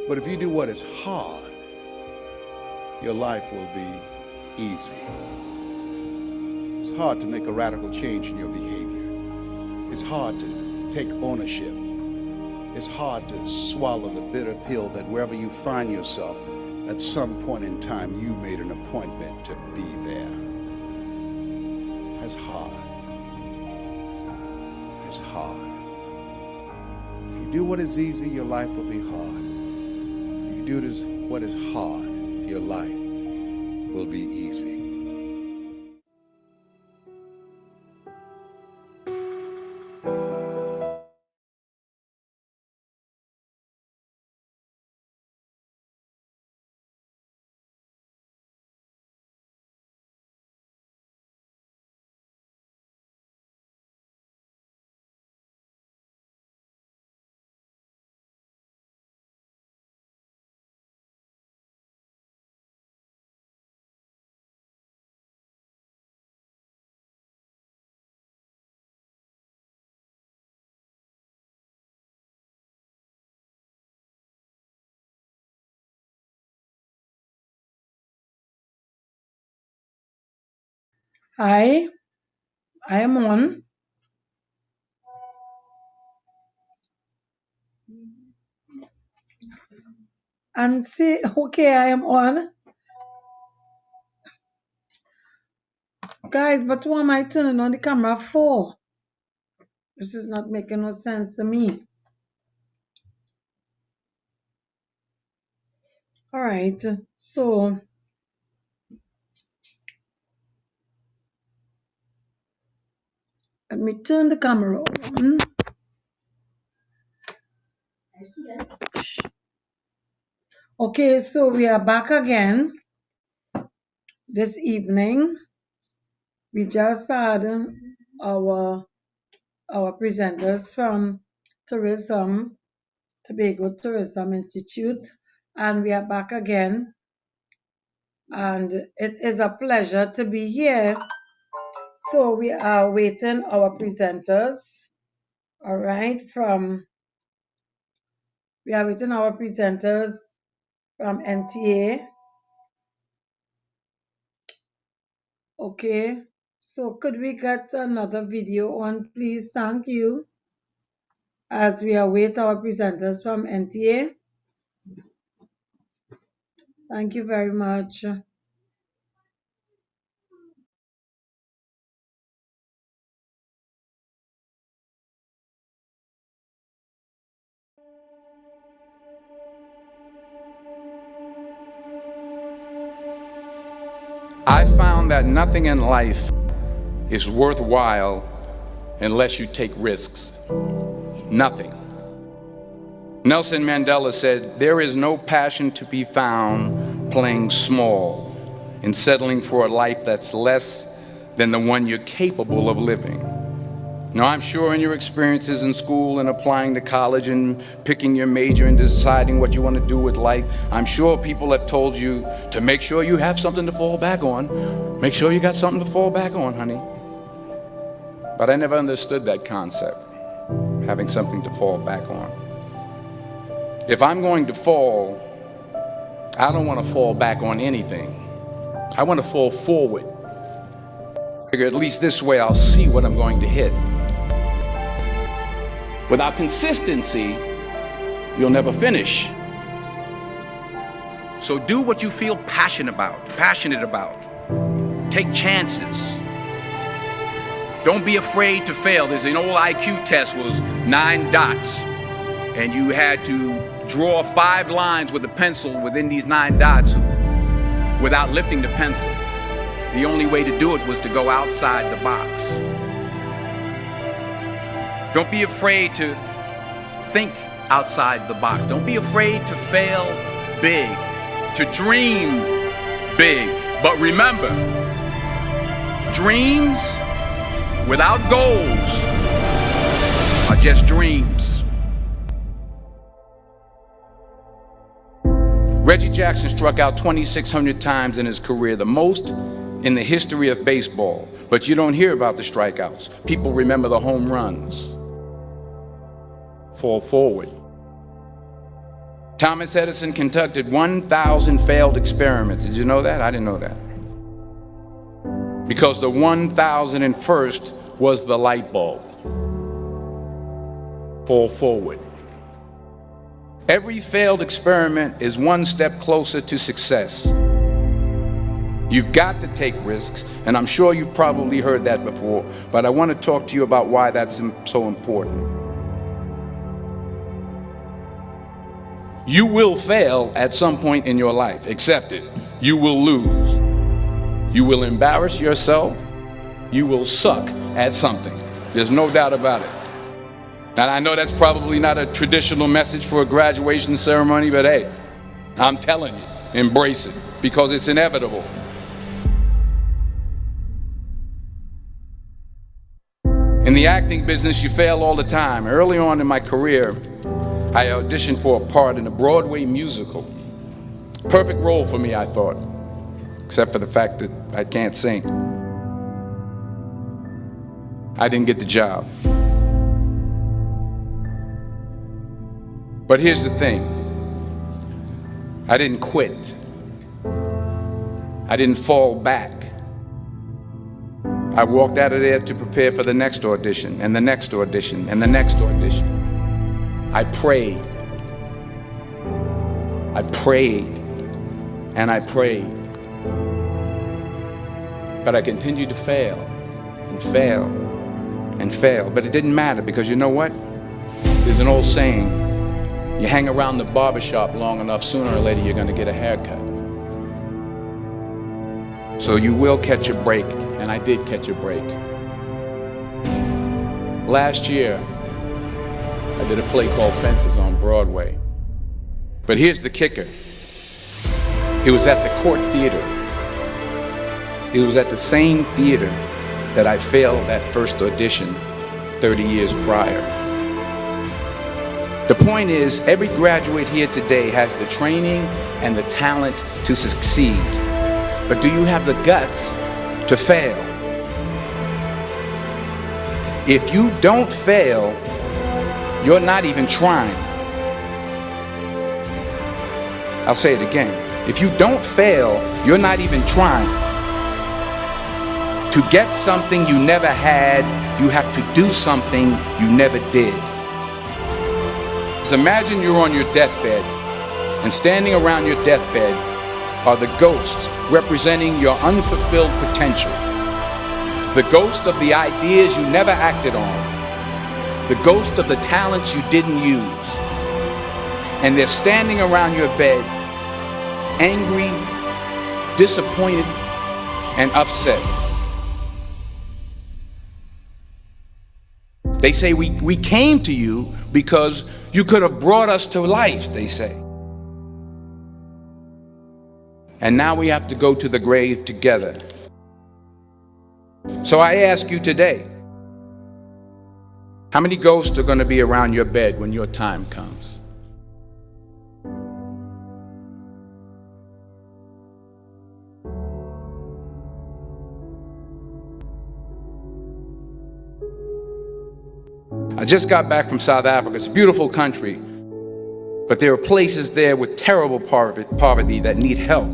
But if you do what is hard, your life will be easy. It's hard to make a radical change in your behavior. It's hard to take ownership. It's hard to swallow the bitter pill that wherever you find yourself, at some point in time, you made an appointment to be there. That's hard. That's hard. If you do what is easy, your life will be hard. If you do what is hard, your life will be easy. Hi, I am on. And see, okay, I am on. Guys, but why am I turning on the camera for? This is not making no sense to me. All right, so let me turn the camera on. Okay, so we are back again this evening. We just had our presenters from Tobago Tourism Institute, and we are back again. And it is a pleasure to be here. So we are waiting our presenters. All right, we are waiting our presenters from NTA. Okay, so could we get another video on, please? Thank you. As we await our presenters from NTA. Thank you very much. I found that nothing in life is worthwhile unless you take risks. Nothing. Nelson Mandela said, "There is no passion to be found playing small and settling for a life that's less than the one you're capable of living." Now, I'm sure in your experiences in school and applying to college and picking your major and deciding what you want to do with life, I'm sure people have told you to make sure you have something to fall back on. Make sure you got something to fall back on, honey. But I never understood that concept, having something to fall back on. If I'm going to fall, I don't want to fall back on anything. I want to fall forward. I figure at least this way I'll see what I'm going to hit. Without consistency, you'll never finish. So do what you feel passionate about. Take chances. Don't be afraid to fail. There's an old IQ test, was 9 dots, and you had to draw 5 lines with a pencil within these 9 dots without lifting the pencil. The only way to do it was to go outside the box. Don't be afraid to think outside the box. Don't be afraid to fail big, to dream big. But remember, dreams without goals are just dreams. Reggie Jackson struck out 2,600 times in his career, the most in the history of baseball. But you don't hear about the strikeouts. People remember the home runs. Fall forward. Thomas Edison conducted 1,000 failed experiments. Did you know that? I didn't know that. Because the 1,001st was the light bulb. Fall forward. Every failed experiment is one step closer to success. You've got to take risks, and I'm sure you've probably heard that before, but I want to talk to you about why that's so important. You will fail at some point in your life. Accept it. You will lose. You will embarrass yourself. You will suck at something. There's no doubt about it. And I know that's probably not a traditional message for a graduation ceremony, but hey, I'm telling you, embrace it, because it's inevitable. In the acting business, you fail all the time. Early on in my career, I auditioned for a part in a Broadway musical. Perfect role for me, I thought, except for the fact that I can't sing. I didn't get the job. But here's the thing. I didn't quit. I didn't fall back. I walked out of there to prepare for the next audition, and the next audition, and the next audition. I prayed. I prayed. And I prayed. But I continued to fail, and fail, and fail. But it didn't matter, because you know what? There's an old saying, you hang around the barbershop long enough, sooner or later you're going to get a haircut. So you will catch a break, and I did catch a break. Last year, I did a play called Fences on Broadway. But here's the kicker. It was at the Court Theater. It was at the same theater that I failed that first audition 30 years prior. The point is, every graduate here today has the training and the talent to succeed. But do you have the guts to fail? If you don't fail, you're not even trying. I'll say it again. If you don't fail, you're not even trying. To get something you never had, you have to do something you never did. So imagine you're on your deathbed, and standing around your deathbed are the ghosts representing your unfulfilled potential. The ghost of the ideas you never acted on. The ghost of the talents you didn't use. And they're standing around your bed, angry, disappointed, and upset. They say, we came to you because you could have brought us to life, they say. And now we have to go to the grave together. So I ask you today, how many ghosts are going to be around your bed when your time comes? I just got back from South Africa. It's a beautiful country, but there are places there with terrible poverty that need help.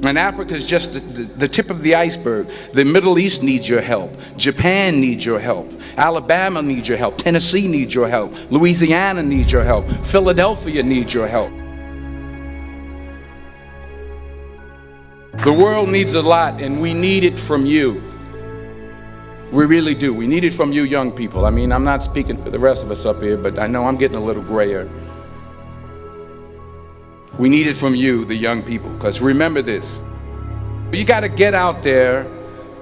And Africa is just the tip of the iceberg. The Middle East needs your help. Japan needs your help. Alabama needs your help. Tennessee needs your help. Louisiana needs your help. Philadelphia needs your help. The world needs a lot, and we need it from you. We really do. We need it from you young people. I mean, I'm not speaking for the rest of us up here, but I know I'm getting a little grayer. We need it from you, the young people, because remember this. You got to get out there.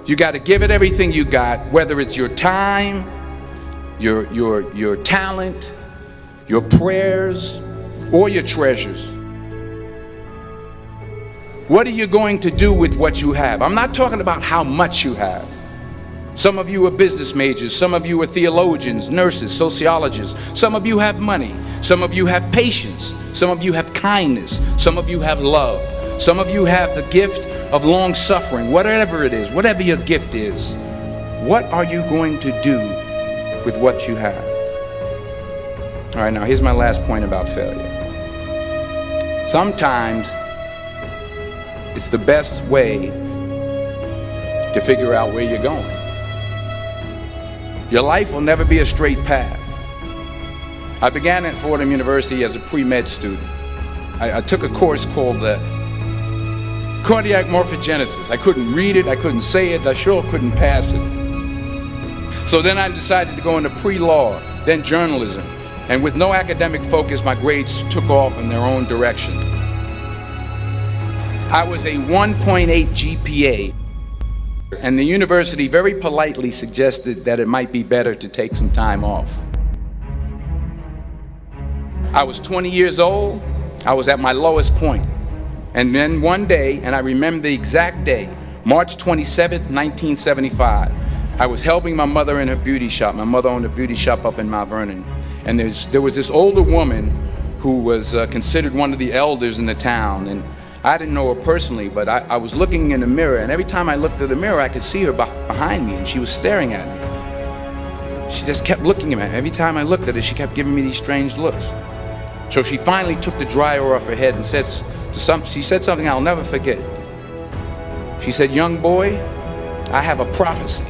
You got to give it everything you got, whether it's your time, your talent, your prayers, or your treasures. What are you going to do with what you have? I'm not talking about how much you have. Some of you are business majors. Some of you are theologians, nurses, sociologists. Some of you have money. Some of you have patience. Some of you have kindness. Some of you have love. Some of you have the gift of long suffering. Whatever it is, whatever your gift is, what are you going to do with what you have? All right, now here's my last point about failure. Sometimes it's the best way to figure out where you're going. Your life will never be a straight path. I began at Fordham University as a pre-med student. I took a course called cardiac morphogenesis. I couldn't read it, I couldn't say it, I sure couldn't pass it. So then I decided to go into pre-law, then journalism. And with no academic focus, my grades took off in their own direction. I was a 1.8 GPA, and the university very politely suggested that it might be better to take some time off. I was 20 years old, I was at my lowest point. And then one day, and I remember the exact day, March 27th, 1975, I was helping my mother in her beauty shop. My mother owned a beauty shop up in Mount Vernon. And there was this older woman who was considered one of the elders in the town. And I didn't know her personally, but I was looking in the mirror, and every time I looked at the mirror, I could see her behind me, and she was staring at me. She just kept looking at me. Every time I looked at her, she kept giving me these strange looks. So she finally took the dryer off her head and she said something I'll never forget. She said, "Young boy, I have a prophecy,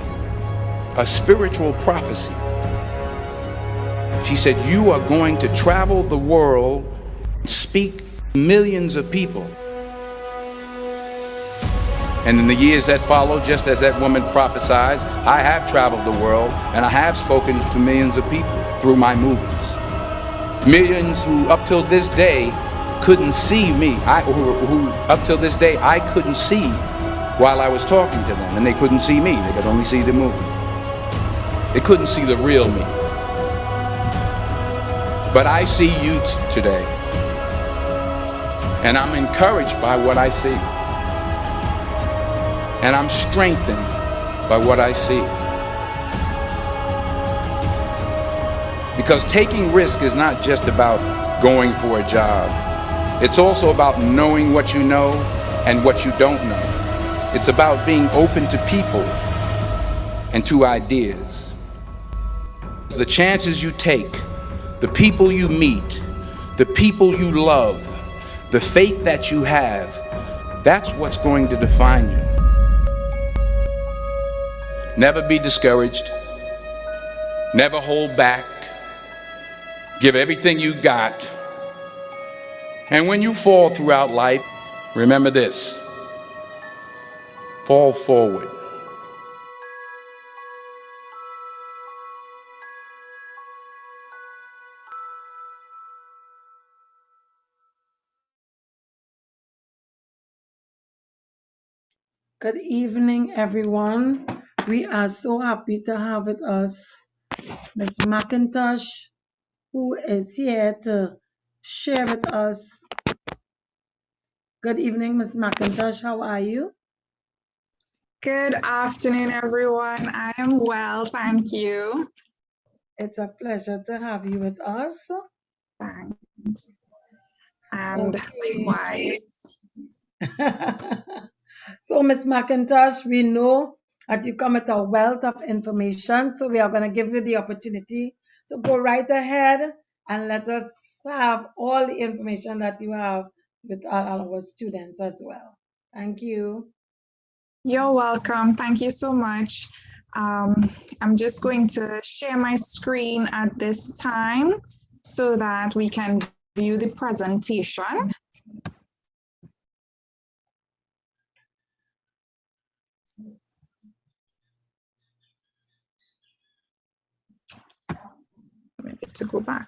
a spiritual prophecy." She said, "You are going to travel the world, speak to millions of people." And in the years that followed, just as that woman prophesied, I have traveled the world and I have spoken to millions of people through my movies. Millions who up till this day couldn't see me, who up till this day I couldn't see while I was talking to them, and they couldn't see me, they could only see the movie. They couldn't see the real me. But I see you today, and I'm encouraged by what I see. And I'm strengthened by what I see. Because taking risk is not just about going for a job. It's also about knowing what you know and what you don't know. It's about being open to people and to ideas. The chances you take, the people you meet, the people you love, the faith that you have, that's what's going to define you. Never be discouraged. Never hold back. Give everything you got. And when you fall throughout life, remember this: fall forward. Good evening, everyone. We are so happy to have with us Ms. McIntosh, who is here to share with us. Good evening, Ms. McIntosh. How are you? Good afternoon, everyone. I am well, thank you. It's a pleasure to have you with us. Thanks. And likewise. So, Ms. McIntosh, we know that you come with a wealth of information, so we are going to give you the opportunity to go right ahead and let us have all the information that you have with all our students as well. Thank you. You're welcome. Thank you so much. I'm just going to share my screen at this time so that we can view the presentation. Maybe to go back.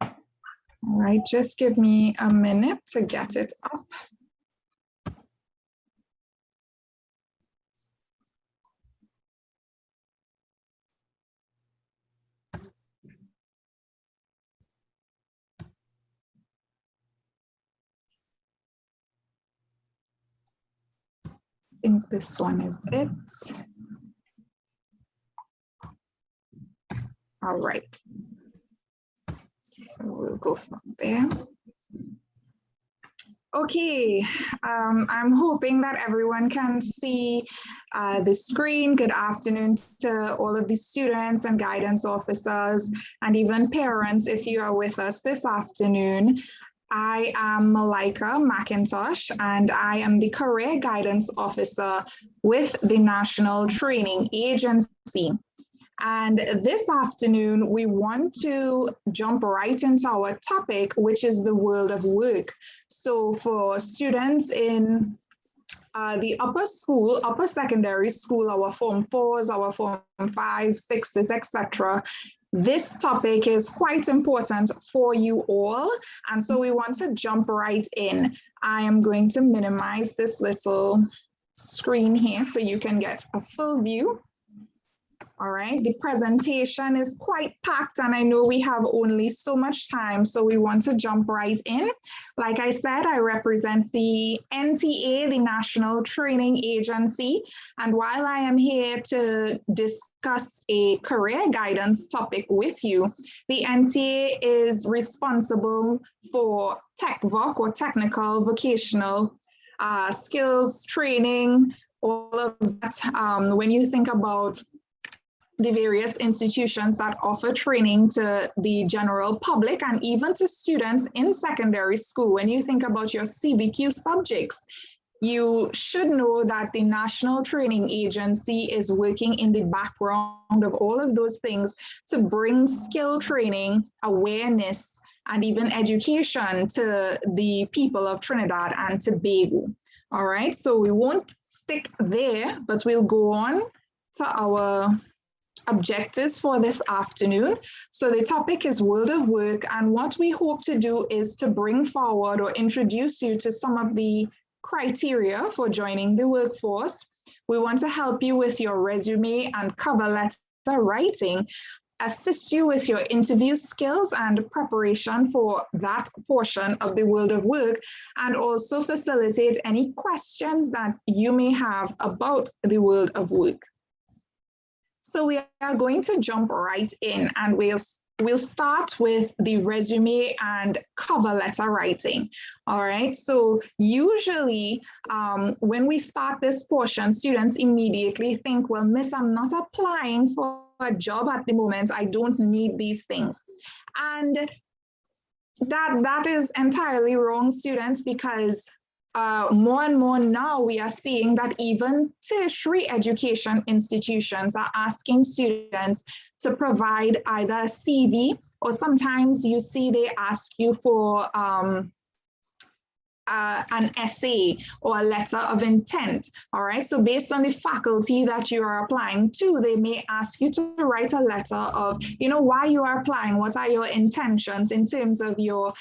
All right, just give me a minute to get it up. think this one is it. All right. So we'll go from there. Okay, I'm hoping that everyone can see the screen. Good afternoon to all of the students and guidance officers and even parents if you are with us this afternoon. I am Malika McIntosh and I am the Career Guidance Officer with the National Training Agency. And this afternoon, we want to jump right into our topic, which is the world of work. So for students in the upper secondary school, our Form 4s, our Form 5s, 6s, etc., this topic is quite important for you all. And so we want to jump right in. I am going to minimize this little screen here so you can get a full view. All right, the presentation is quite packed and I know we have only so much time, so we want to jump right in. Like I said, I represent the NTA, the National Training Agency, and while I am here to discuss a career guidance topic with you, the NTA is responsible for TechVoc or technical vocational skills training, all of that. When you think about the various institutions that offer training to the general public and even to students in secondary school. When you think about your CBQ subjects, you should know that the National Training Agency is working in the background of all of those things to bring skill training, awareness, and even education to the people of Trinidad and Tobago. All right, so we won't stick there, but we'll go on to our objectives for this afternoon. So the topic is world of work, and what we hope to do is to bring forward or introduce you to some of the criteria for joining the workforce. We want to help you with your resume and cover letter writing, assist you with your interview skills and preparation for that portion of the world of work, and also facilitate any questions that you may have about the world of work. So we are going to jump right in and we'll start with the resume and cover letter writing. All right, so usually when we start this portion, students immediately think, well, miss, I'm not applying for a job at the moment. I don't need these things. And that is entirely wrong, students, because more and more now we are seeing that even tertiary education institutions are asking students to provide either a CV, or sometimes you see they ask you for an essay or a letter of intent. All right, so based on the faculty that you are applying to, they may ask you to write a letter of, you know, why you are applying, what are your intentions in terms of your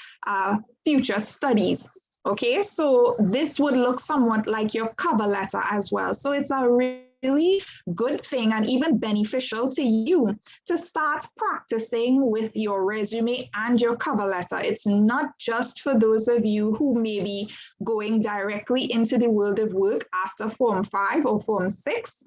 future studies. Okay, so this would look somewhat like your cover letter as well. So it's a really good thing and even beneficial to you to start practicing with your resume and your cover letter. It's not just for those of you who may be going directly into the world of work after Form 5 or Form 6.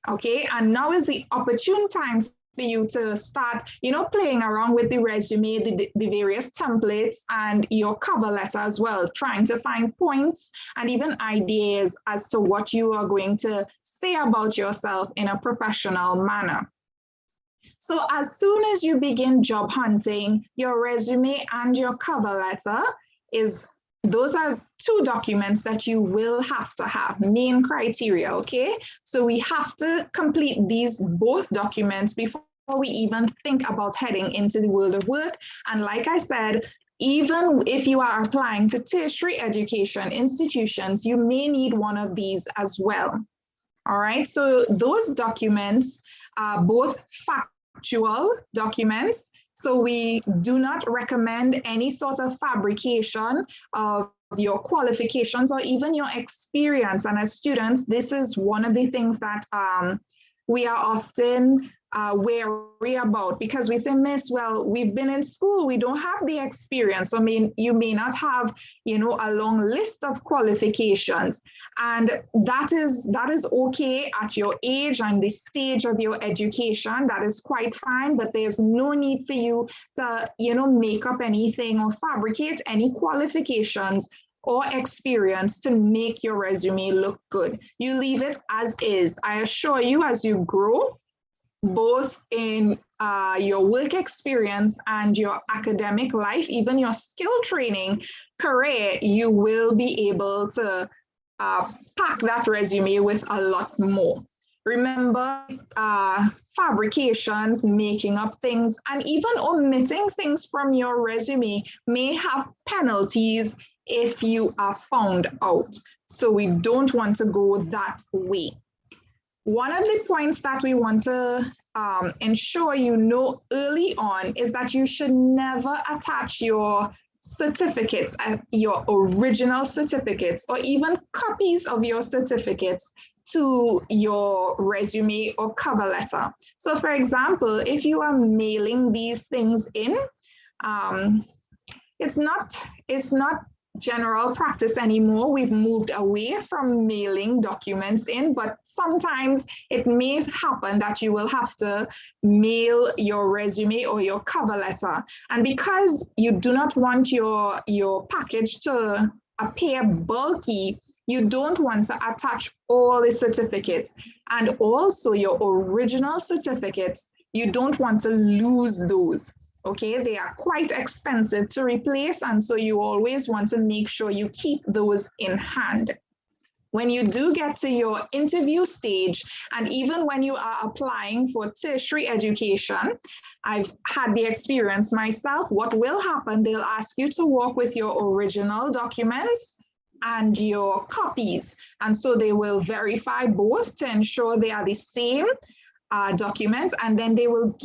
Okay, and now is the opportune time for you to start, you know, playing around with the resume, the various templates and your cover letter as well, trying to find points and even ideas as to what you are going to say about yourself in a professional manner. So as soon as you begin job hunting, your resume and your cover letter those are two documents that you will have to have, main criteria, okay? So we have to complete these both documents before we even think about heading into the world of work. And like I said, even if you are applying to tertiary education institutions, you may need one of these as well. All right, so those documents are both factual documents. So we do not recommend any sort of fabrication of your qualifications or even your experience. And as students, this is one of the things that we are often wary about, because we say, Miss, well, we've been in school, we don't have the experience. I mean, you may not have, you know, a long list of qualifications, and that is okay at your age and the stage of your education. That is quite fine, but there's no need for you to, you know, make up anything or fabricate any qualifications or experience to make your resume look good. You leave it as is. I assure you, as you grow, both in your work experience and your academic life, even your skill training career, you will be able to pack that resume with a lot more. Remember, fabrications, making up things, and even omitting things from your resume may have penalties if you are found out. So we don't want to go that way. One of the points that we want to ensure you know early on is that you should never attach your certificates, your original certificates, or even copies of your certificates to your resume or cover letter. So for example, if you are mailing these things in, it's not general practice anymore. We've moved away from mailing documents in, but sometimes it may happen that you will have to mail your resume or your cover letter. And because you do not want your package to appear bulky, you don't want to attach all the certificates, and also your original certificates. You don't want to lose those. Okay, they are quite expensive to replace, and so you always want to make sure you keep those in hand. When you do get to your interview stage, and even when you are applying for tertiary education, I've had the experience myself. What will happen, they'll ask you to work with your original documents and your copies. And so they will verify both to ensure they are the same documents, and then they will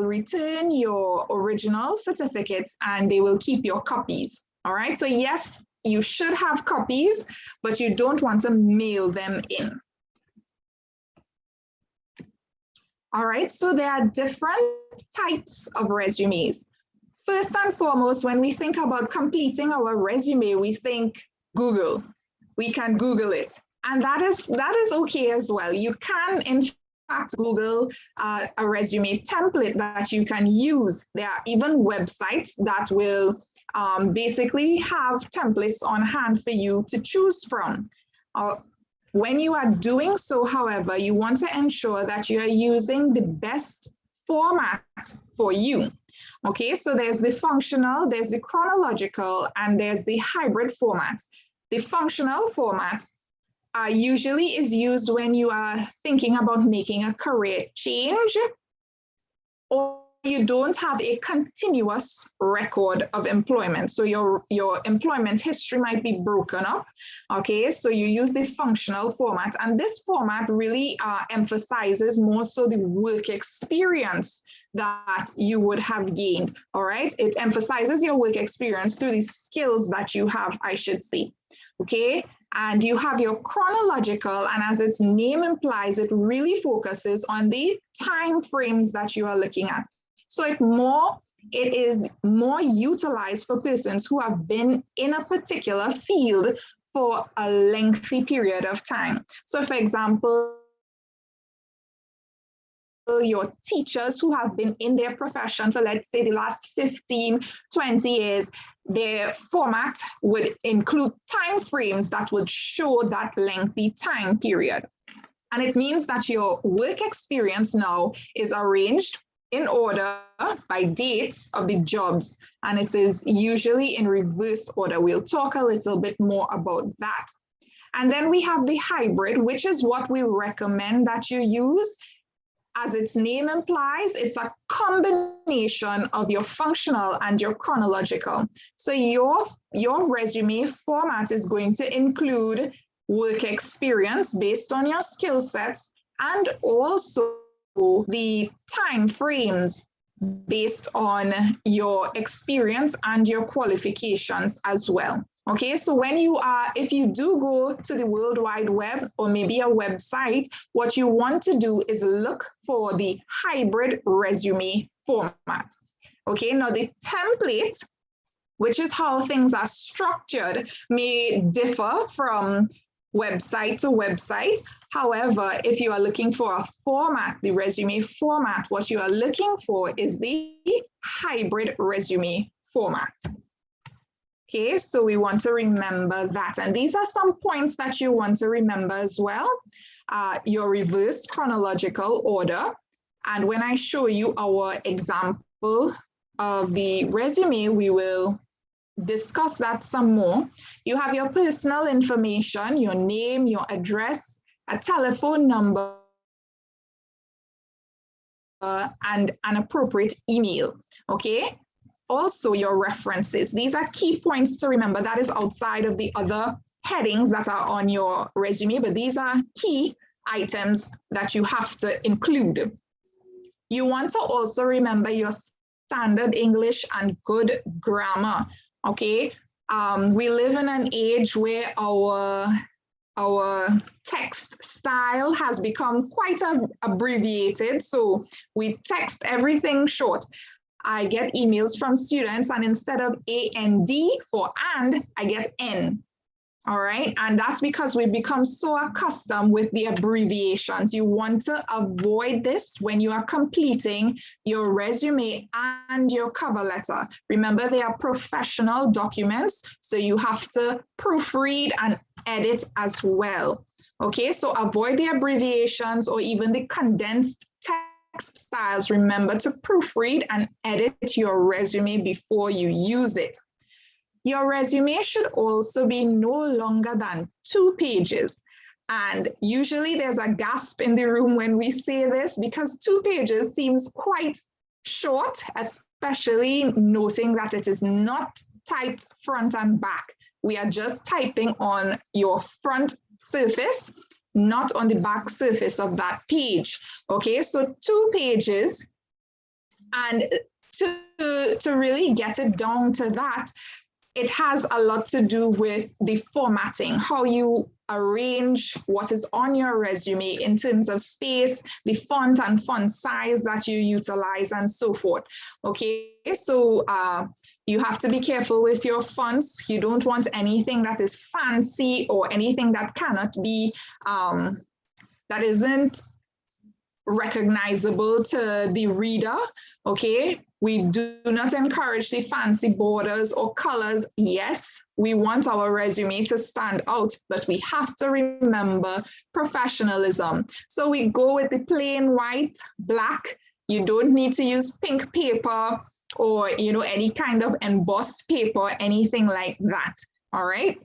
return your original certificates and they will keep your copies. All right, so yes, you should have copies, but you don't want to mail them in. All right, so there are different types of resumes. First and foremost, when we think about completing our resume, we think Google. We can Google it, and that is okay as well. You can, in fact, Google a resume template that you can use. There are even websites that will basically have templates on hand for you to choose from. When you are doing so, however, you want to ensure that you are using the best format for you. Okay, so there's the functional, there's the chronological, and there's the hybrid format. The functional format usually is used when you are thinking about making a career change, or you don't have a continuous record of employment. So your employment history might be broken up. Okay, so you use the functional format, and this format really emphasizes more so the work experience that you would have gained. All right, it emphasizes your work experience through the skills that you have, I should say. Okay, and you have your chronological, and as its name implies, it really focuses on the time frames that you are looking at. So it is more utilized for persons who have been in a particular field for a lengthy period of time. So for example, your teachers who have been in their profession for, let's say, the last 15, 20 years, their format would include time frames that would show that lengthy time period. And it means that your work experience now is arranged in order by dates of the jobs, and it is usually in reverse order. We'll talk a little bit more about that. And then we have the hybrid, which is what we recommend that you use. As its name implies, it's a combination of your functional and your chronological. So your resume format is going to include work experience based on your skill sets, and also the time frames based on your experience and your qualifications as well. Okay, so if you do go to the World Wide Web or maybe a website, what you want to do is look for the hybrid resume format. Okay, now the template, which is how things are structured, may differ from website to website. However, if you are looking for a format, the resume format, what you are looking for is the hybrid resume format. Okay, so we want to remember that. And these are some points that you want to remember as well. Your reverse chronological order. And when I show you our example of the resume, we will discuss that some more. You have your personal information, your name, your address, a telephone number, and an appropriate email, okay? Also your references. These are key points to remember. That is outside of the other headings that are on your resume, but these are key items that you have to include. You want to also remember your standard English and good grammar, okay? We live in an age where our text style has become quite abbreviated, so we text everything short. I get emails from students, and instead of AND for and, I get N. All right, and that's because we've become so accustomed with the abbreviations. You want to avoid this when you are completing your resume and your cover letter. Remember, they are professional documents, so you have to proofread and edit as well. Okay, so avoid the abbreviations or even the condensed text styles. Remember to proofread and edit your resume before you use it. Your resume should also be no longer than 2 pages. And usually there's a gasp in the room when we say this, because 2 pages seems quite short, especially noting that it is not typed front and back. We are just typing on your front surface, not on the back surface of that page. Okay, so 2 pages. And to really get it down to that, it has a lot to do with the formatting, how you arrange what is on your resume in terms of space, the font and font size that you utilize, and so forth. Okay, so you have to be careful with your fonts. You don't want anything that is fancy or anything that cannot be, that isn't recognizable to the reader. Okay, we do not encourage the fancy borders or colors. Yes, we want our resume to stand out, but we have to remember professionalism. So we go with the plain white, black. You don't need to use pink paper or, you know, any kind of embossed paper, anything like that. All right.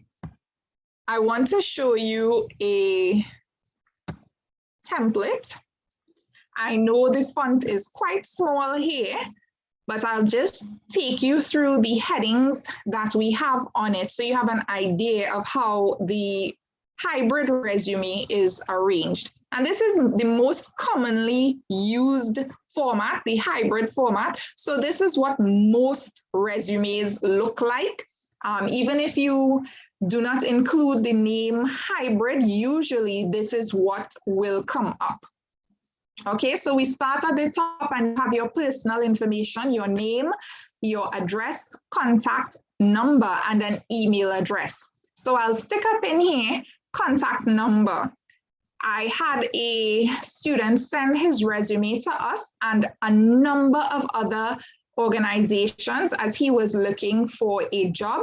I want to show you a template. I know the font is quite small here, but I'll just take you through the headings that we have on it, so you have an idea of how the hybrid resume is arranged. And this is the most commonly used format, the hybrid format. So this is what most resumes look like. Even if you do not include the name hybrid, usually this is what will come up. Okay, so we start at the top and have your personal information, your name, your address, contact number, and an email address. So I'll stick up in here, contact number. I had a student send his resume to us and a number of other organizations as he was looking for a job.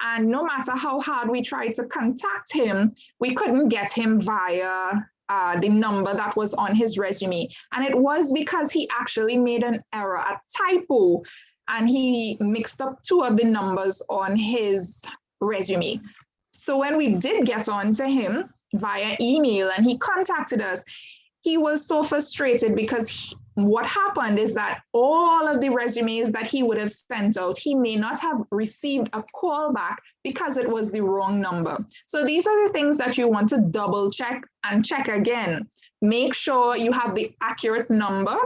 And no matter how hard we tried to contact him, we couldn't get him via the number that was on his resume. And it was because he actually made an error, a typo, and he mixed up 2 of the numbers on his resume. So when we did get on to him via email and he contacted us, he was so frustrated because what happened is that all of the resumes that he would have sent out, he may not have received a call back because it was the wrong number. So these are the things that you want to double check and check again. Make sure you have the accurate number.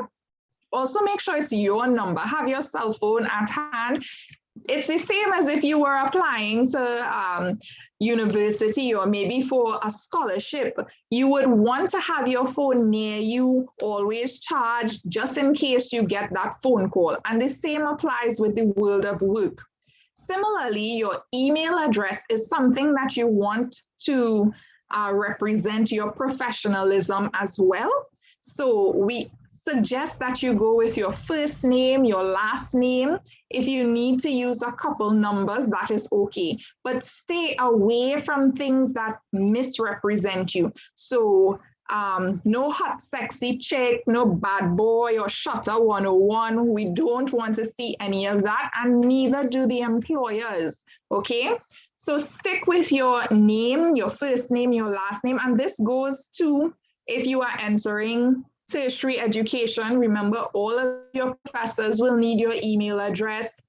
Also make sure it's your number. Have your cell phone at hand. it's the same as if you were applying to university or maybe for a scholarship. You would want to have your phone near you, always charged, just in case you get that phone call. And the same applies with the world of work. Similarly, your email address is something that you want to represent your professionalism as well. So we suggest that you go with your first name, your last name. If you need to use a couple numbers, that is okay. But stay away from things that misrepresent you. So no hot, sexy chick, no bad boy or shutter 101. We don't want to see any of that, and neither do the employers, okay? So stick with your name, your first name, your last name, and this goes to if you are entering tertiary education. Remember, all of your professors will need your email address.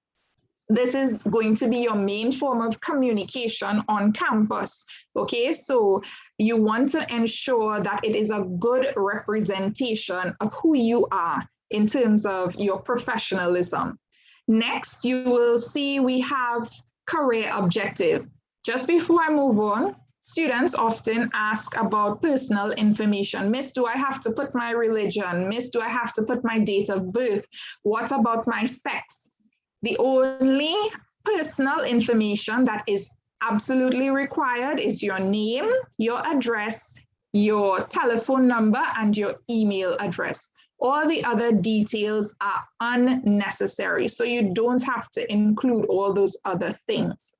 This is going to be your main form of communication on campus, okay? So you want to ensure that it is a good representation of who you are in terms of your professionalism. Next, you will see we have career objective. Just before I move on, students often ask about personal information. Miss, do I have to put my religion? Miss, do I have to put my date of birth? What about my sex? The only personal information that is absolutely required is your name, your address, your telephone number, and your email address. All the other details are unnecessary, so you don't have to include all those other things.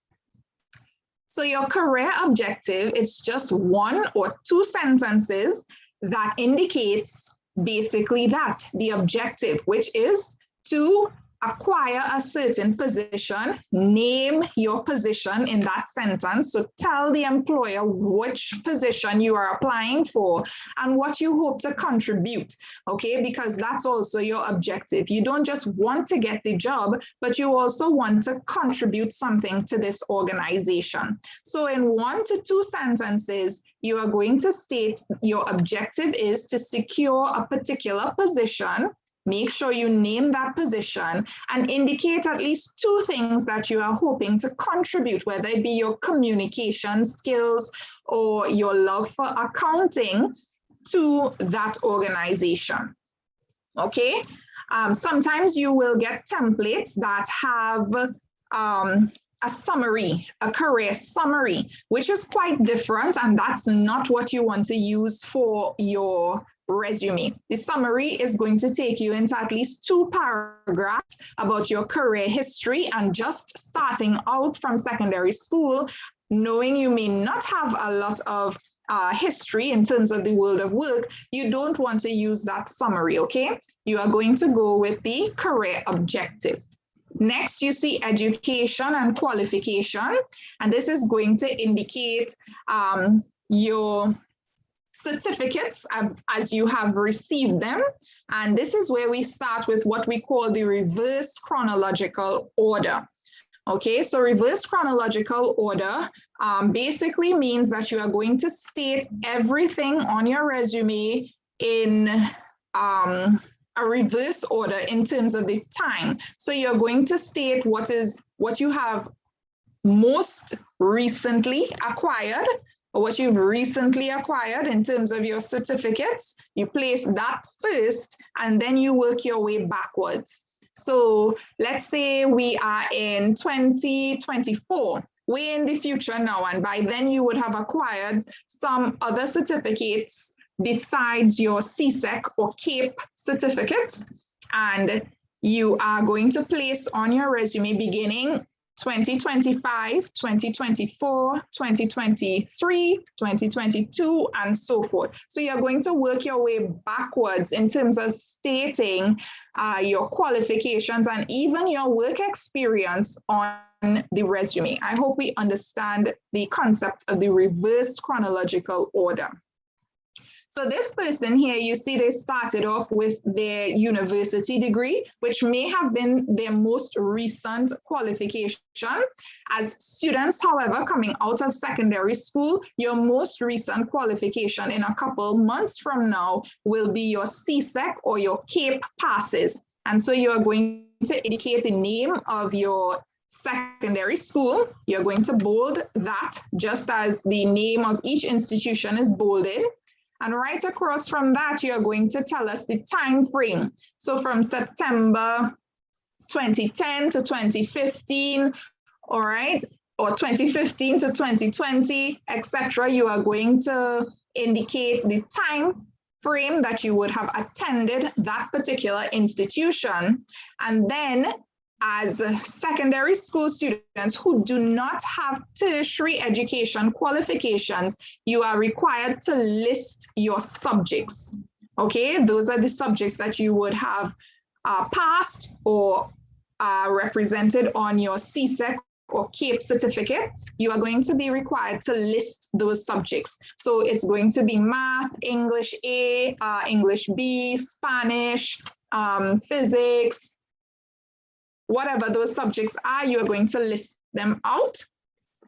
So your career objective is just 1 or 2 sentences that indicates basically that, the objective, which is to acquire a certain position. Name your position in that sentence. So tell the employer which position you are applying for and what you hope to contribute, okay? Because that's also your objective. You don't just want to get the job, but you also want to contribute something to this organization. So in 1 to 2 sentences, you are going to state your objective is to secure a particular position. Make sure you name that position and indicate at least 2 things that you are hoping to contribute, whether it be your communication skills or your love for accounting to that organization, okay? Sometimes you will get templates that have a summary, a career summary, which is quite different, and that's not what you want to use for your resume. The summary is going to take you into at least 2 paragraphs about your career history and just starting out from secondary school, knowing you may not have a lot of history in terms of the world of work. You don't want to use that summary, okay? You are going to go with the career objective. Next, you see education and qualification, and this is going to indicate your certificates as you have received them. And this is where we start with what we call the reverse chronological order. Okay, so reverse chronological order basically means that you are going to state everything on your resume in a reverse order in terms of the time. So you're going to state what you have most recently acquired, or what you've recently acquired in terms of your certificates. You place that first, and then you work your way backwards. So let's say we are in 2024, way in the future now, and by then you would have acquired some other certificates besides your CSEC or CAPE certificates, and you are going to place on your resume beginning 2025, 2024, 2023, 2022, and so forth. So you're going to work your way backwards in terms of stating your qualifications and even your work experience on the resume. I hope we understand the concept of the reverse chronological order. So this person here, you see they started off with their university degree, which may have been their most recent qualification. As students, however, coming out of secondary school, your most recent qualification in a couple months from now will be your CSEC or your CAPE passes. And so you are going to indicate the name of your secondary school. You're going to bold that just as the name of each institution is bolded. And right across from that, you're going to tell us the time frame. So from September 2010 to 2015, all right, or 2015 to 2020, etc. You are going to indicate the time frame that you would have attended that particular institution. And then as secondary school students who do not have tertiary education qualifications, you are required to list your subjects. Okay, those are the subjects that you would have passed or represented on your CSEC or CAPE certificate. You are going to be required to list those subjects. So it's going to be math, English A, English B, Spanish, physics, whatever those subjects are, you are going to list them out.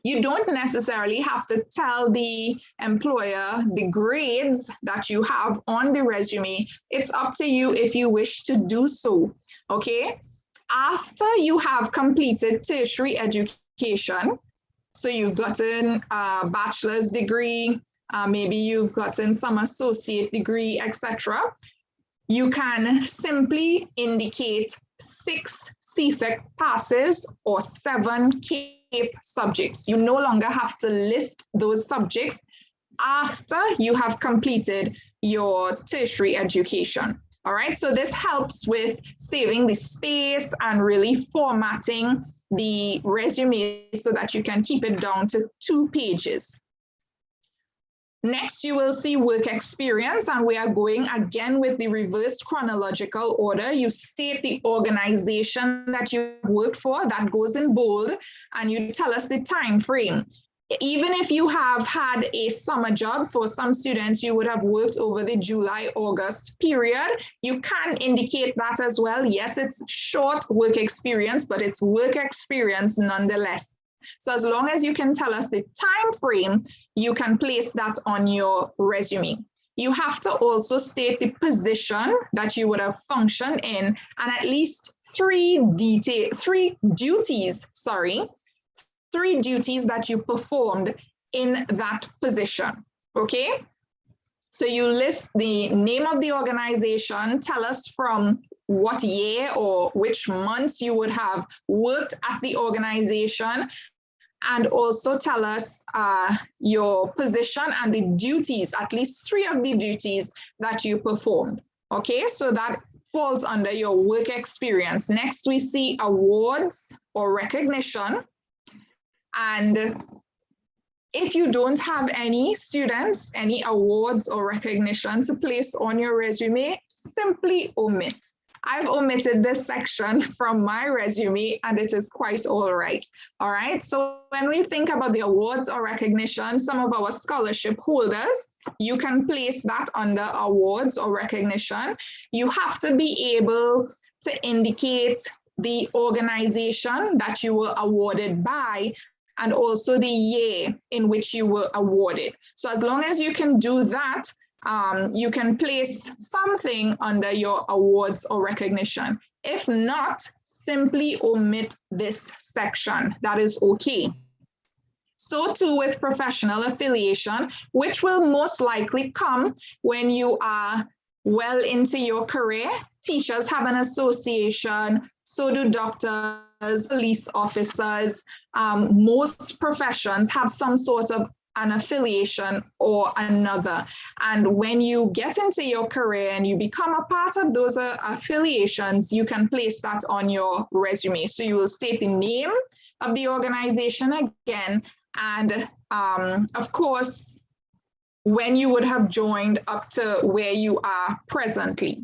You don't necessarily have to tell the employer the grades that you have on the resume. It's up to you if you wish to do so, okay? After you have completed tertiary education, so you've gotten a bachelor's degree, maybe you've gotten some associate degree, etc., you can simply indicate 6 CSEC passes or 7 CAPE subjects. You no longer have to list those subjects after you have completed your tertiary education. All right, so this helps with saving the space and really formatting the resume so that you can keep it down to 2 pages. Next, you will see work experience, and we are going again with the reverse chronological order. You state the organization that you worked for, that goes in bold, and you tell us the time frame. Even if you have had a summer job, for some students, you would have worked over the July-August period. You can indicate that as well. Yes, it's short work experience, but it's work experience nonetheless. So as long as you can tell us the time frame, you can place that on your resume. You have to also state the position that you would have functioned in and at least 3 duties that you performed in that position, okay? So you list the name of the organization, tell us from what year or which months you would have worked at the organization, and also tell us your position and the duties, at least 3 of the duties that you performed. Okay, so that falls under your work experience. Next, we see awards or recognition. And if you don't have any students, any awards or recognition to place on your resume, simply omit. I've omitted this section from my resume and it is quite all right. All right, so when we think about the awards or recognition, some of our scholarship holders, you can place that under awards or recognition. You have to be able to indicate the organization that you were awarded by and also the year in which you were awarded. So as long as you can do that, you can place something under your awards or recognition. If not, simply omit this section. That is okay. So too with professional affiliation, which will most likely come when you are well into your career. Teachers have an association, so do doctors, police officers. Most professions have some sort of an affiliation or another. And when you get into your career and you become a part of those affiliations, you can place that on your resume. So you will state the name of the organization again, and of course, when you would have joined up to where you are presently.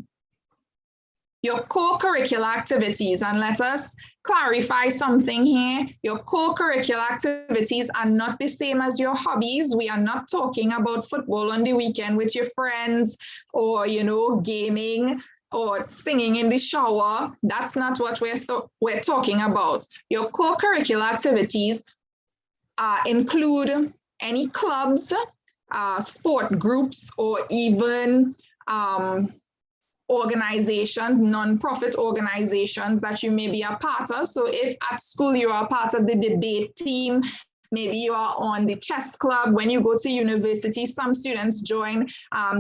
Your co-curricular activities, and let us clarify something here. Your co-curricular activities are not the same as your hobbies. We are not talking about football on the weekend with your friends or, you know, gaming or singing in the shower. That's not what we're talking about. Your co-curricular activities include any clubs, sport groups, or even organizations, non-profit organizations that you may be a part of. So if at school you are a part of the debate team, maybe you are on the chess club. When you go to university, some students join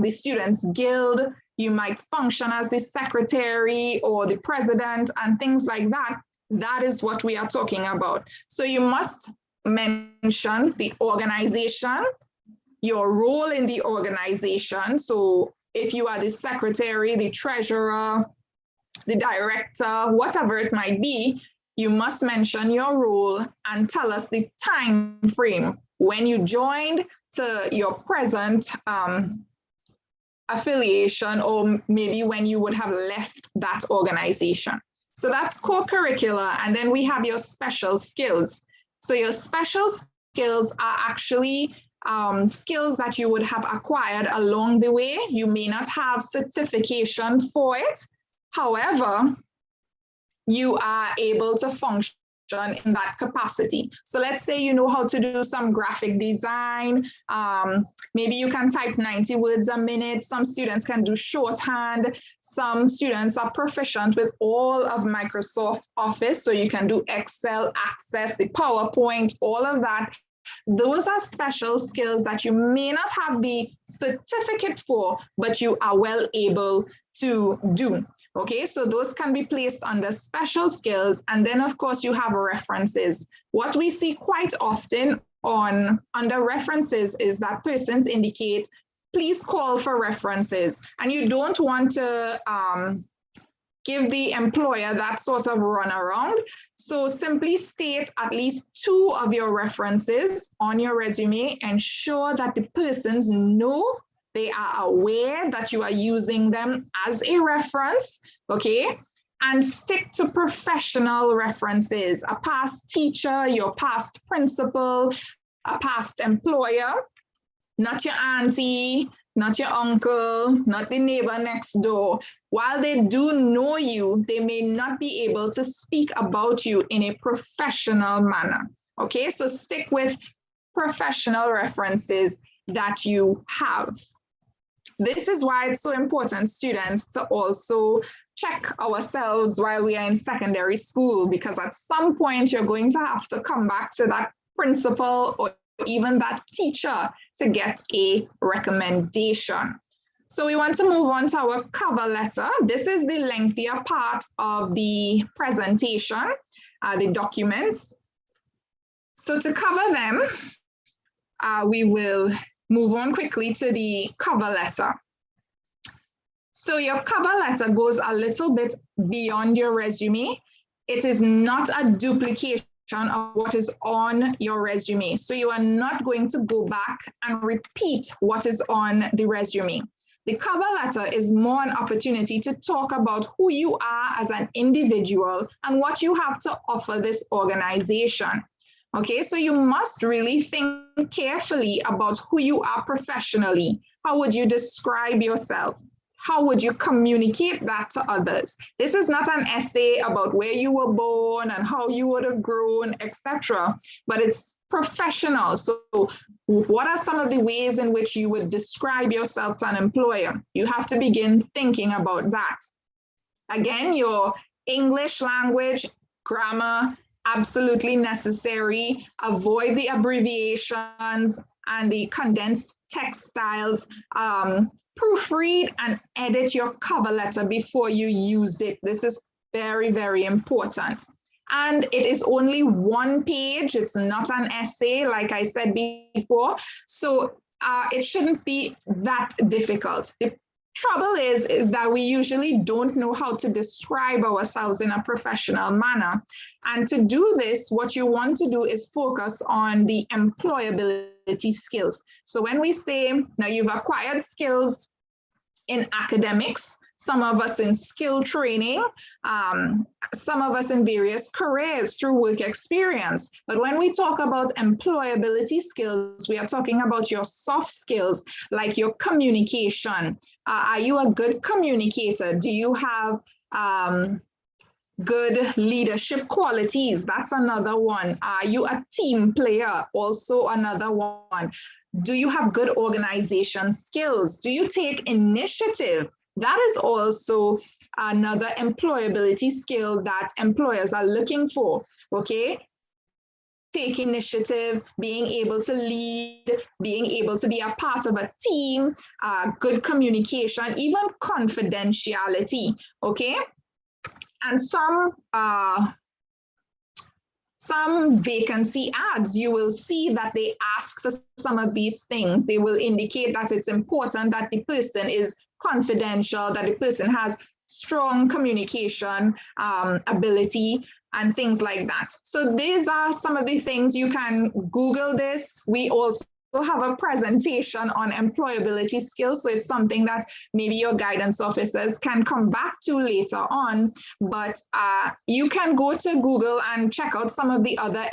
the Students Guild. You might function as the secretary or the president and things like that. That is what we are talking about. So you must mention the organization, your role in the organization. So if you are the secretary, the treasurer, the director, whatever it might be, you must mention your role and tell us the time frame when you joined to your present affiliation, or maybe when you would have left that organization. So that's co-curricular. And then we have your special skills. So your special skills are actually skills that you would have acquired along the way. You may not have certification for it. However, you are able to function in that capacity. So let's say you know how to do some graphic design. Maybe you can type 90 words a minute. Some students can do shorthand. Some students are proficient with all of Microsoft Office. So you can do Excel, Access, the PowerPoint, all of that. Those are special skills that you may not have the certificate for, but you are well able to do. Okay, so those can be placed under special skills. And then of course you have references. What we see quite often under references is that persons indicate, please call for references. And you don't want to give the employer that sort of runaround. So simply state at least 2 of your references on your resume. Ensure that the persons know, they are aware that you are using them as a reference, okay? And stick to professional references, a past teacher, your past principal, a past employer, not your auntie, not your uncle, not the neighbor next door. While they do know you, they may not be able to speak about you in a professional manner, okay? So stick with professional references that you have. This is why it's so important, students, to also check ourselves while we are in secondary school, because at some point you're going to have to come back to that principal or even that teacher to get a recommendation. So we want to move on to our cover letter. This is the lengthier part of the presentation, the documents. So to cover them, we will move on quickly to the cover letter. So your cover letter goes a little bit beyond your resume. It is not a duplication of what is on your resume. So you are not going to go back and repeat what is on the resume. The cover letter is more an opportunity to talk about who you are as an individual and what you have to offer this organization. Okay, so you must really think carefully about who you are professionally. How would you describe yourself? How would you communicate that to others? This is not an essay about where you were born and how you would have grown, etc., but it's professional. So what are some of the ways in which you would describe yourself to an employer? You have to begin thinking about that. Again, your English language, grammar, absolutely necessary. Avoid the abbreviations and the condensed text styles. Proofread and edit your cover letter before you use it. This is very, very important. And it is only 1 page. It's not an essay, like I said before. So it shouldn't be that difficult. The trouble is that we usually don't know how to describe ourselves in a professional manner. And to do this, what you want to do is focus on the employability skills. So when we say, now you've acquired skills in academics, some of us in skill training, some of us in various careers through work experience. But when we talk about employability skills, we are talking about your soft skills, like your communication. Are you a good communicator? Do you have good leadership qualities? That's another one. Are you a team player? Also another one. Do you have good organization skills? Do you take initiative? That is also another employability skill that employers are looking for, okay? Take initiative, being able to lead, being able to be a part of a team, good communication, even confidentiality, okay? And some vacancy ads, you will see that they ask for some of these things. They will indicate that it's important that the person is confidential, that the person has strong communication ability, and things like that. So these are some of the things. You can Google this. We also have a presentation on employability skills. So it's something that maybe your guidance officers can come back to later on. But you can go to Google and check out some of the other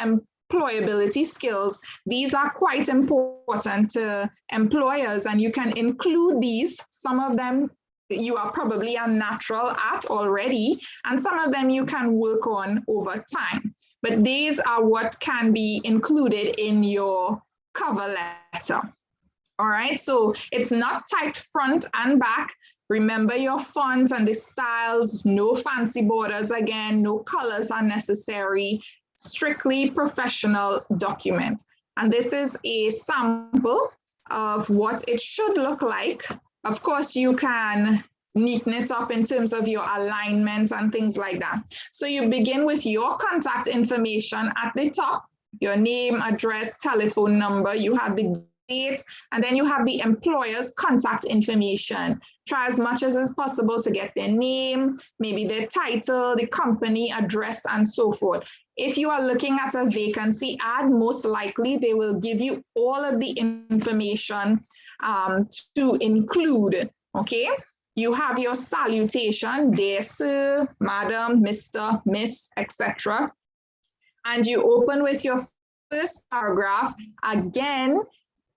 employability skills. These are quite important to employers, and you can include these. Some of them you are probably a natural at already, and some of them you can work on over time. But these are what can be included in your cover letter. All right, so it's not typed front and back. Remember your font and the styles, no fancy borders again, no colors are necessary, strictly professional document. And this is a sample of what it should look like. Of course, you can neaten it up in terms of your alignment and things like that. So you begin with your contact information at the top, your name, address, telephone number, you have the date, and then you have the employer's contact information. Try as much as is possible to get their name, maybe their title, the company address, and so forth. If you are looking at a vacancy ad, most likely they will give you all of the information to include, okay? You have your salutation, dear sir, madam, Mr., miss, etc. And you open with your first paragraph. Again,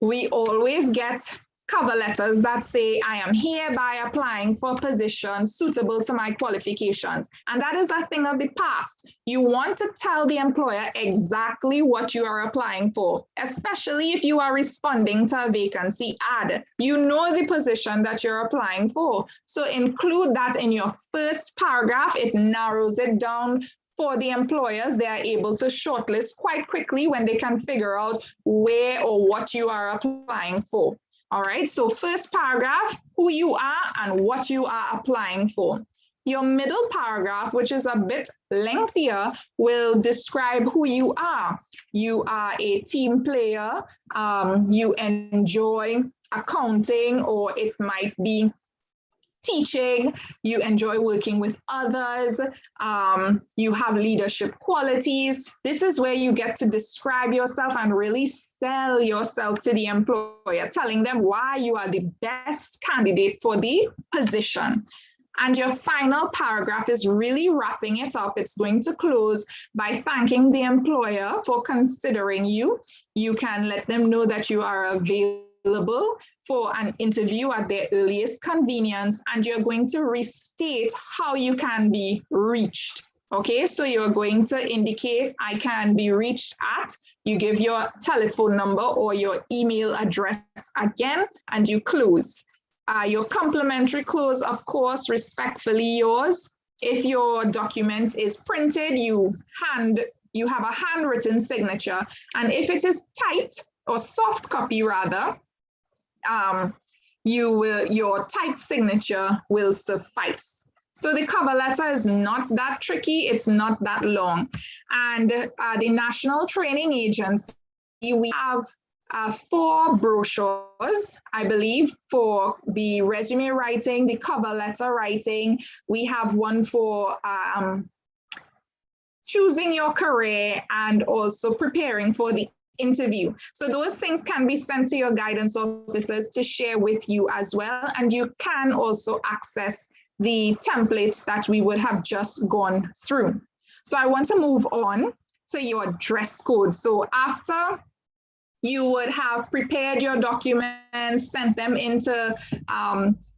we always get cover letters that say, I am hereby applying for a position suitable to my qualifications. And that is a thing of the past. You want to tell the employer exactly what you are applying for, especially if you are responding to a vacancy ad. You know the position that you're applying for. So include that in your first paragraph. It narrows it down for the employers. They are able to shortlist quite quickly when they can figure out where or what you are applying for. All right, so first paragraph, who you are and what you are applying for. Your middle paragraph, which is a bit lengthier, will describe who you are. You are a team player, you enjoy accounting, or it might be teaching, you enjoy working with others, you have leadership qualities. This is where you get to describe yourself and really sell yourself to the employer, telling them why you are the best candidate for the position. And your final paragraph is really wrapping it up. It's going to close by thanking the employer for considering you. You can let them know that you are available for an interview at their earliest convenience, and you're going to restate how you can be reached. Okay, so you're going to indicate I can be reached at, you give your telephone number or your email address again, and you close. Your complimentary close, of course, respectfully yours. If your document is printed, you have a handwritten signature, and if it is typed or soft copy rather, your typed signature will suffice. So the cover letter is not that tricky, it's not that long. And the National Training Agency, we have 4 brochures, I believe, for the resume writing, the cover letter writing. We have one for choosing your career and also preparing for the interview. So those things can be sent to your guidance officers to share with you as well. And you can also access the templates that we would have just gone through. So I want to move on to your dress code. So after you would have prepared your documents, sent them into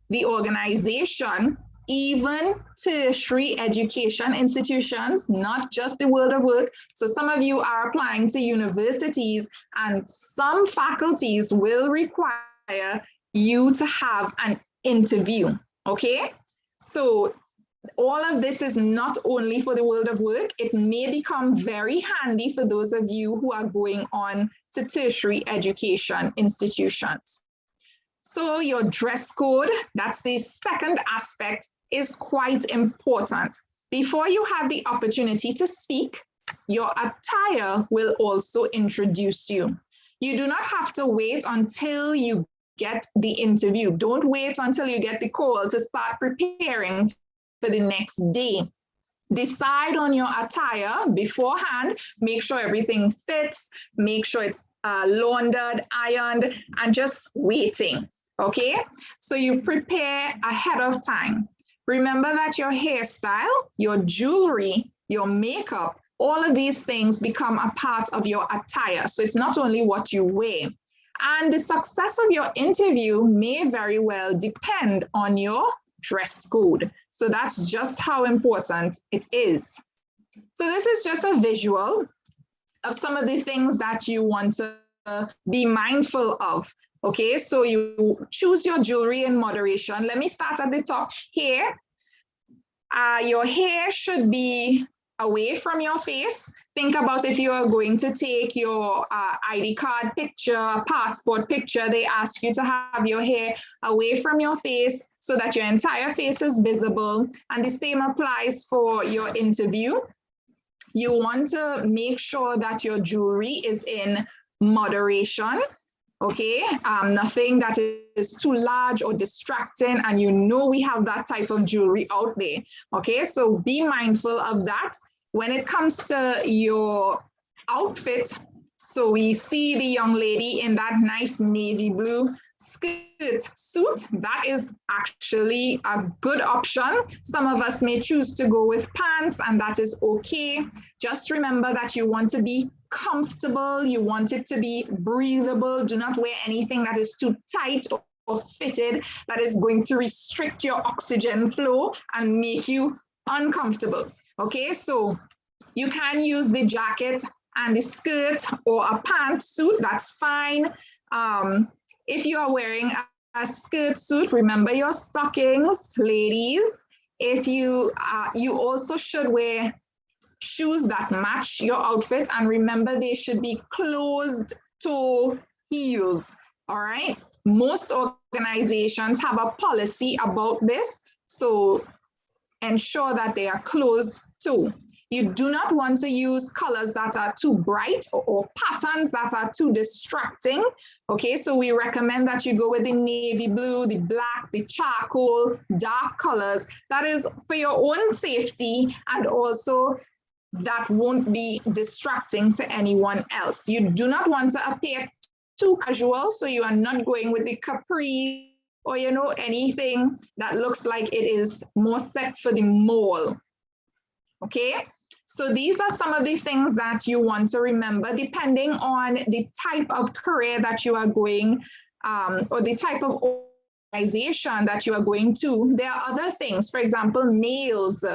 the organization, even tertiary education institutions, not just the world of work. So some of you are applying to universities, and some faculties will require you to have an interview. Okay, so all of this is not only for the world of work, it may become very handy for those of you who are going on to tertiary education institutions. So your dress code, that's the second aspect, is quite important. Before you have the opportunity to speak, your attire will also introduce you. You do not have to wait until you get the interview. Don't wait until you get the call to start preparing for the next day. Decide on your attire beforehand, make sure everything fits, make sure it's laundered, ironed, and just waiting, okay? So you prepare ahead of time. Remember that your hairstyle, your jewelry, your makeup, all of these things become a part of your attire. So it's not only what you wear. And the success of your interview may very well depend on your dress code. So that's just how important it is. So this is just a visual of some of the things that you want to be mindful of. Okay, so you choose your jewelry in moderation. Let me start at the top here. Your hair should be away from your face. Think about if you are going to take your ID card picture, passport picture, they ask you to have your hair away from your face so that your entire face is visible. And the same applies for your interview. You want to make sure that your jewelry is in moderation. Okay, nothing that is too large or distracting, and you know we have that type of jewelry out there. Okay, so be mindful of that. When it comes to your outfit, so we see the young lady in that nice navy blue skirt suit. That is actually a good option. Some of us may choose to go with pants, and that is okay. Just remember that you want to be comfortable, you want it to be breathable. Do not wear anything that is too tight or fitted that is going to restrict your oxygen flow and make you uncomfortable. Okay, so you can use the jacket and the skirt or a pantsuit, that's fine. If you are wearing a skirt suit, remember your stockings, ladies. If you also should wear shoes that match your outfit, and remember they should be closed toe heels. All right, most organizations have a policy about this, so ensure that they are closed toe. You do not want to use colors that are too bright or patterns that are too distracting. Okay, so we recommend that you go with the navy blue, the black, the charcoal, dark colors. That is for your own safety, and also that won't be distracting to anyone else. You do not want to appear too casual, so you are not going with the capri or anything that looks like it is more set for the mall. Okay, so these are some of the things that you want to remember depending on the type of career that you are going or the type of organization that you are going to. There are other things, for example, nails.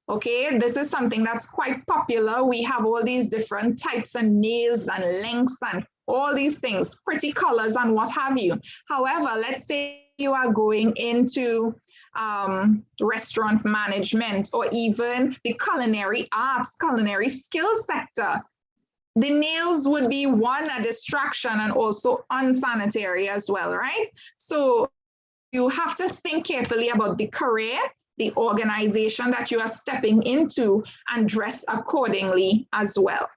Okay, this is something that's quite popular. We have all these different types of nails and lengths and all these things, pretty colors and what have you. However, let's say you are going into restaurant management or even the culinary arts, culinary skill sector. The nails would be one, a distraction, and also unsanitary as well, right? So you have to think carefully about the career, the organization that you are stepping into, and dress accordingly as well.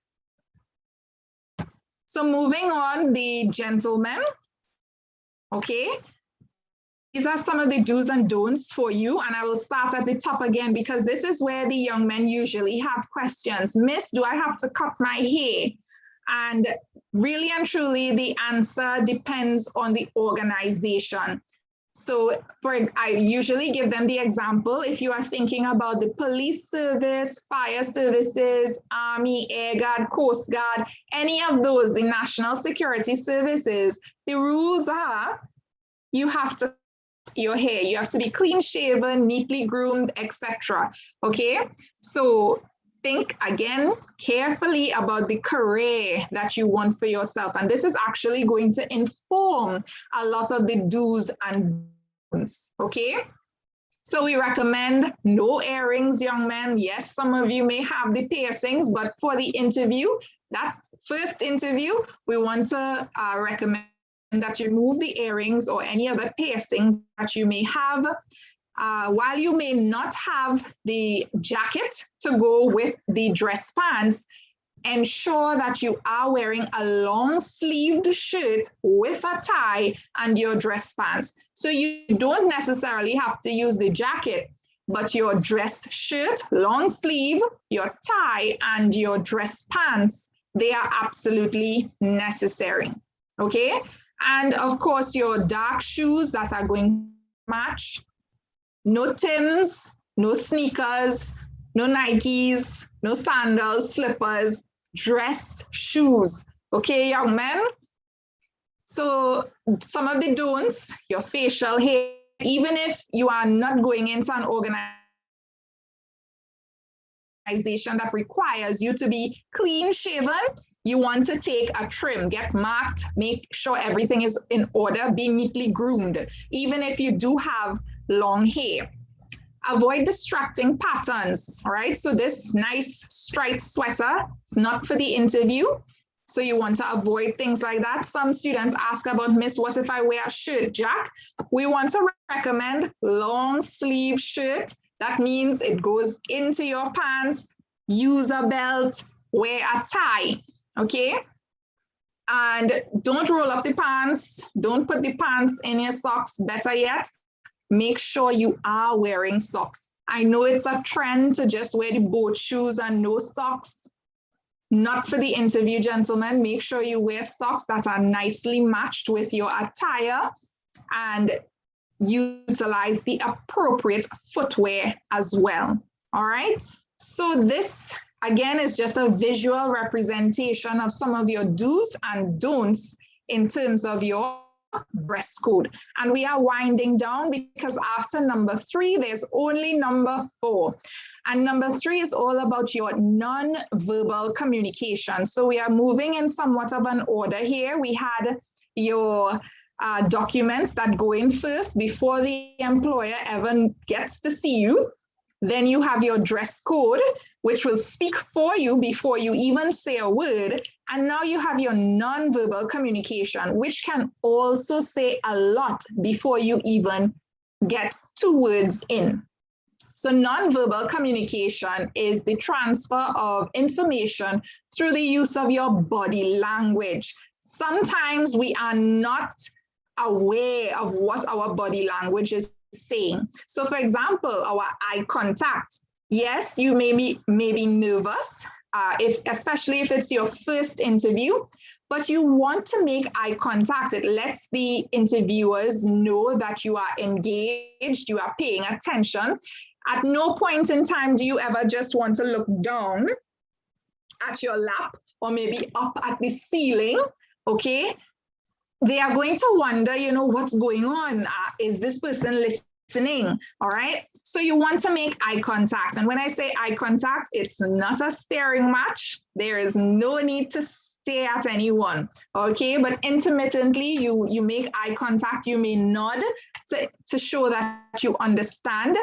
So moving on, the gentlemen, okay? These are some of the do's and don'ts for you, and I will start at the top again because this is where the young men usually have questions. Miss, do I have to cut my hair? And really and truly, the answer depends on the organization. So I usually give them the example. If you are thinking about the police service, fire services, Army, Air Guard, Coast Guard, any of those, the national security services, the rules are you have to your hair, you have to be clean shaven, neatly groomed, etc. Okay, so think again carefully about the career that you want for yourself, and this is actually going to inform a lot of the do's and don'ts. Okay, So we recommend no earrings, young men. Yes, some of you may have the piercings, but for the interview, that first interview, we want to recommend that you remove the earrings or any other piercings that you may have. While you may not have the jacket to go with the dress pants, ensure that you are wearing a long-sleeved shirt with a tie and your dress pants. So you don't necessarily have to use the jacket, but your dress shirt, long sleeve, your tie, and your dress pants, they are absolutely necessary, okay? And of course, your dark shoes that are going to match. No Timbs, no sneakers, no Nikes, no sandals, slippers, dress shoes. Okay, young men? So some of the don'ts, your facial hair, even if you are not going into an organization that requires you to be clean shaven, you want to take a trim, get marked, make sure everything is in order, be neatly groomed, even if you do have long hair. Avoid distracting patterns, all right? So this nice striped sweater, it's not for the interview. So you want to avoid things like that. Some students ask about, Miss, what if I wear a shirt, Jack? We want to recommend long sleeve shirt. That means it goes into your pants, use a belt, wear a tie, okay? And don't roll up the pants. Don't put the pants in your socks. Better yet, make sure you are wearing socks. I know it's a trend to just wear the boat shoes and no socks. Not for the interview, gentlemen. Make sure you wear socks that are nicely matched with your attire and utilize the appropriate footwear as well. All right. So this, again, is just a visual representation of some of your do's and don'ts in terms of your dress code. And we are winding down because after number 3, there's only number 4. And number 3 is all about your non-verbal communication. So we are moving in somewhat of an order here. We had your documents that go in first before the employer ever gets to see you. Then you have your dress code, which will speak for you before you even say a word. And now you have your nonverbal communication, which can also say a lot before you even get 2 words in. So nonverbal communication is the transfer of information through the use of your body language. Sometimes we are not aware of what our body language is saying. So for example, our eye contact. Yes, you may be nervous, especially if it's your first interview, but you want to make eye contact. It lets the interviewers know that you are engaged, you are paying attention. At no point in time do you ever just want to look down at your lap or maybe up at the ceiling, okay? They are going to wonder, you know, what's going on? Is this person listening? All right. So you want to make eye contact. And when I say eye contact, it's not a staring match. There is no need to stare at anyone. Okay. But intermittently, you make eye contact. You may nod to show that you understand.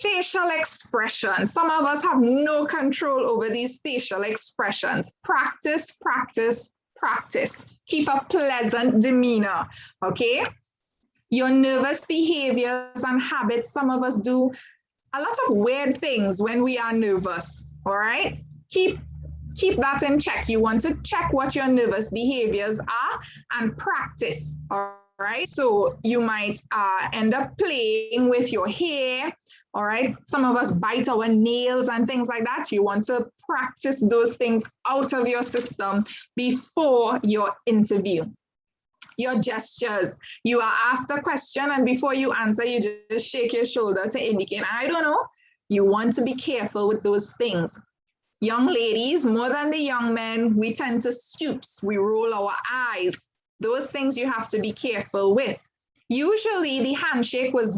Facial expression. Some of us have no control over these facial expressions. Practice, practice, practice. Keep a pleasant demeanor, okay? Your nervous behaviors and habits, some of us do a lot of weird things when we are nervous, all right? Keep that in check. You want to check what your nervous behaviors are and practice, all right? So you might end up playing with your hair, all right? Some of us bite our nails and things like that. You want to practice those things out of your system before your interview. Your gestures. You are asked a question and before you answer, you just shake your shoulder to indicate, I don't know. You want to be careful with those things. Young ladies, more than the young men, we tend to stoop. We roll our eyes. Those things you have to be careful with. Usually the handshake was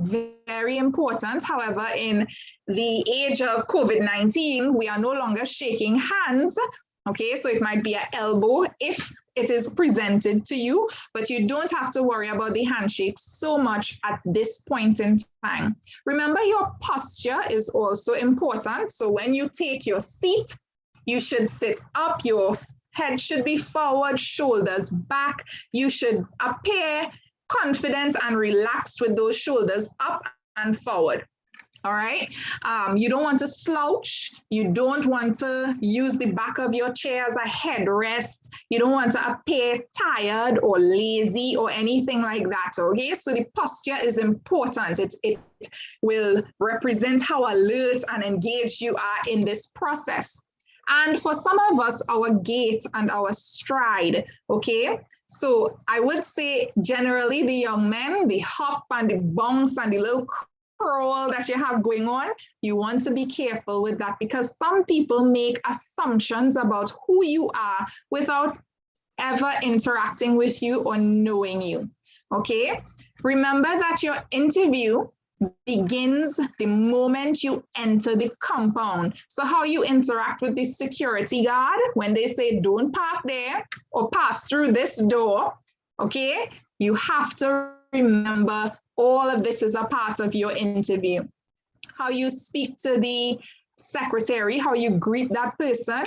very important. However, in the age of COVID-19, we are no longer shaking hands. Okay, so it might be an elbow. If it is presented to you, but you don't have to worry about the handshake so much at this point in time. Remember, your posture is also important. So when you take your seat, you should sit up, your head should be forward, shoulders back. You should appear confident and relaxed with those shoulders up and forward. All right. You don't want to slouch. You don't want to use the back of your chair as a headrest. You don't want to appear tired or lazy or anything like that. Okay. So the posture is important. It will represent how alert and engaged you are in this process. And for some of us, our gait and our stride, okay? So I would say generally the young men, the hop and the bounce and the little curl that you have going on, you want to be careful with that because some people make assumptions about who you are without ever interacting with you or knowing you, okay? Remember that your interview begins the moment you enter the compound. So how you interact with the security guard when they say don't park there or pass through this door, okay? You have to remember all of this is a part of your interview. How you speak to the secretary, how you greet that person,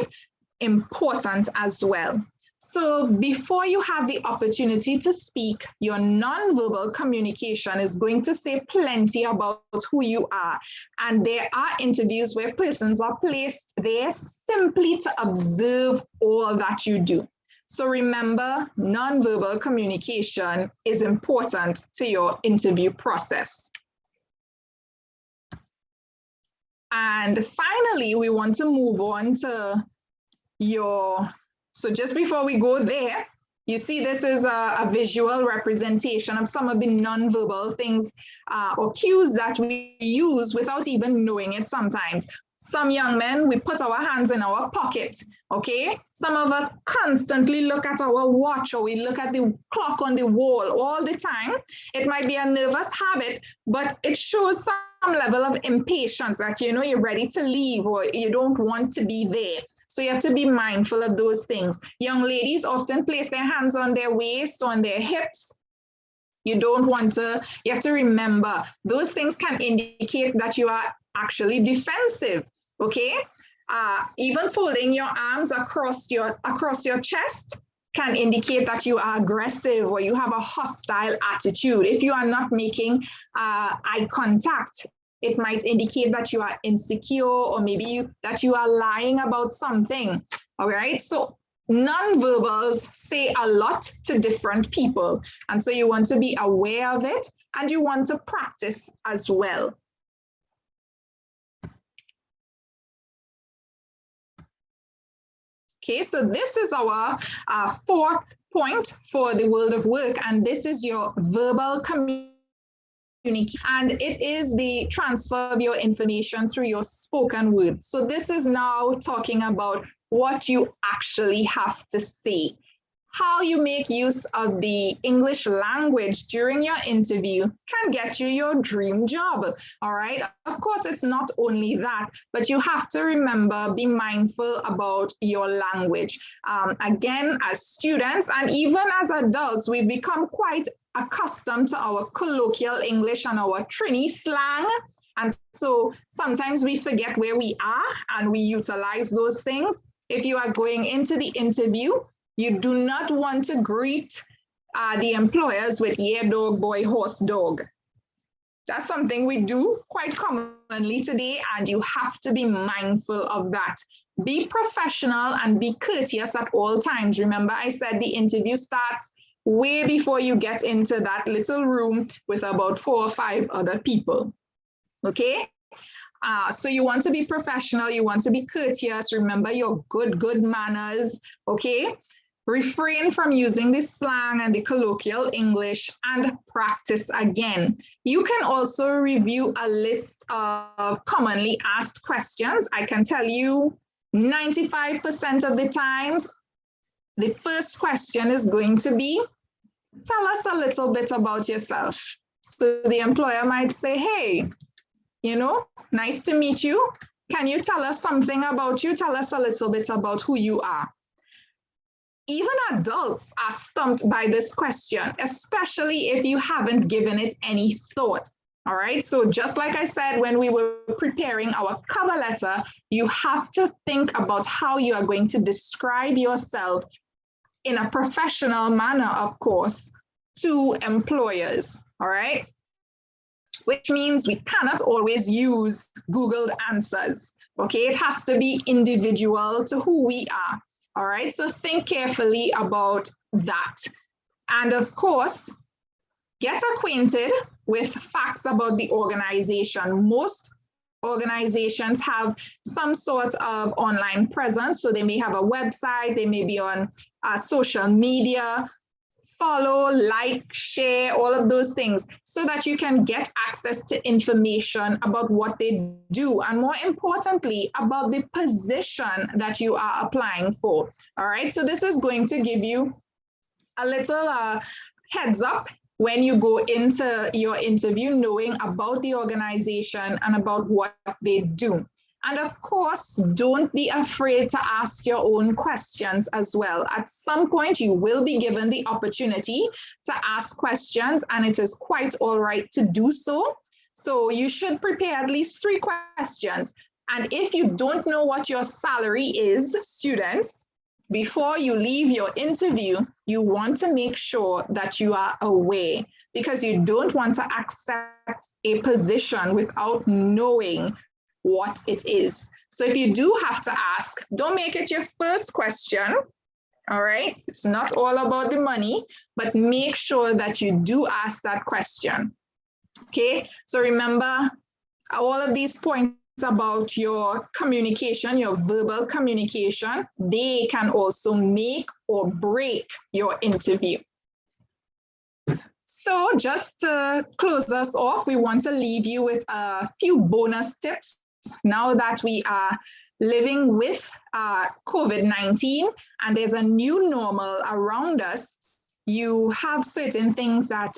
important as well. So before you have the opportunity to speak, your nonverbal communication is going to say plenty about who you are. And there are interviews where persons are placed there simply to observe all that you do. So remember, nonverbal communication is important to your interview process. And finally, we want to move on to so just before we go there, you see this is a visual representation of some of the nonverbal things or cues that we use without even knowing it sometimes. Some young men, we put our hands in our pocket, okay? Some of us constantly look at our watch or we look at the clock on the wall all the time. It might be a nervous habit, but it shows some level of impatience that, you know, you're ready to leave or you don't want to be there. So you have to be mindful of those things. Young ladies often place their hands on their waist, on their hips. You don't want to, you have to remember, those things can indicate that you are actually defensive, okay? Even folding your arms across your chest can indicate that you are aggressive or you have a hostile attitude. If you are not making eye contact, it might indicate that you are insecure or maybe that you are lying about something, all right? So nonverbals say a lot to different people. And so you want to be aware of it and you want to practice as well. Okay, so this is our fourth point for the world of work, and this is your verbal communication. And it is the transfer of your information through your spoken word. So this is now talking about what you actually have to say. How you make use of the English language during your interview can get you your dream job, all right? Of course, it's not only that, but you have to remember, be mindful about your language. Again, as students and even as adults, we've become quite accustomed to our colloquial English and our Trini slang. And so sometimes we forget where we are and we utilize those things. If you are going into the interview, you do not want to greet the employers with yeah, dog, boy, horse, dog. That's something we do quite commonly today, and you have to be mindful of that. Be professional and be courteous at all times. Remember, I said the interview starts way before you get into that little room with about 4 or 5 other people, okay? So you want to be professional, you want to be courteous, remember your good manners, okay? Refrain from using the slang and the colloquial English and practice again. You can also review a list of commonly asked questions. I can tell you 95% of the times, the first question is going to be, tell us a little bit about yourself. So the employer might say, hey, you know, nice to meet you. Can you tell us something about you? Tell us a little bit about who you are. even adults are stumped by this question, especially if you haven't given it any thought. All right, so just like I said, when we were preparing our cover letter, you have to think about how you are going to describe yourself in a professional manner, of course, to employers, all right? Which means we cannot always use Googled answers, okay? It has to be individual to who we are, all right? So think carefully about that. And of course, get acquainted with facts about the organization. Most organizations have some sort of online presence, so they may have a website, they may be on social media. Follow, like, share, all of those things so that you can get access to information about what they do, and more importantly, about the position that you are applying for. All right, so this is going to give you a little heads up when you go into your interview, knowing about the organization and about what they do. And of course, don't be afraid to ask your own questions as well. At some point, you will be given the opportunity to ask questions, and it is quite all right to do so. So you should prepare at least 3 questions. And if you don't know what your salary is, students, before you leave your interview, you want to make sure that you are aware, because you don't want to accept a position without knowing what it is. So if you do have to ask, don't make it your first question, all right? It's not all about the money, but make sure that you do ask that question, okay? So remember, all of these points about your communication, your verbal communication, they can also make or break your interview. So just to close us off, we want to leave you with a few bonus tips. Now that we are living with COVID-19 and there's a new normal around us, you have certain things that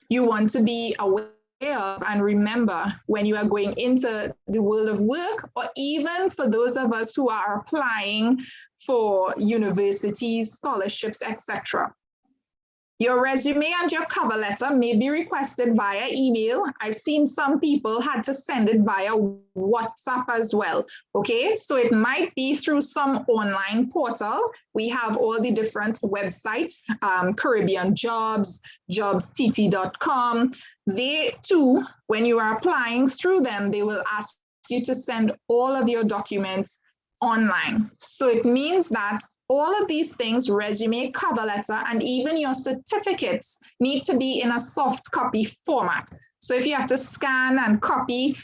you want to be aware of and remember when you are going into the world of work, or even for those of us who are applying for universities, scholarships, etc. Your resume and your cover letter may be requested via email. I've seen some people had to send it via WhatsApp as well, okay? So it might be through some online portal. We have all the different websites, Caribbean Jobs, jobstt.com. They too, when you are applying through them, they will ask you to send all of your documents online. So it means that all of these things, resume, cover letter, and even your certificates need to be in a soft copy format. So if you have to scan and copy,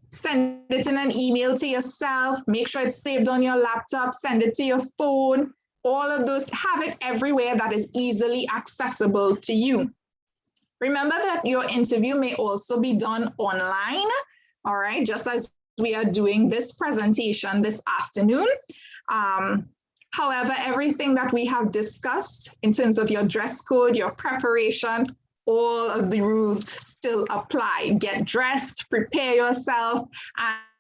send it in an email to yourself, make sure it's saved on your laptop, send it to your phone, all of those, have it everywhere that is easily accessible to you. Remember that your interview may also be done online, all right, just as we are doing this presentation this afternoon. However, everything that we have discussed in terms of your dress code, your preparation, all of the rules still apply. Get dressed, prepare yourself,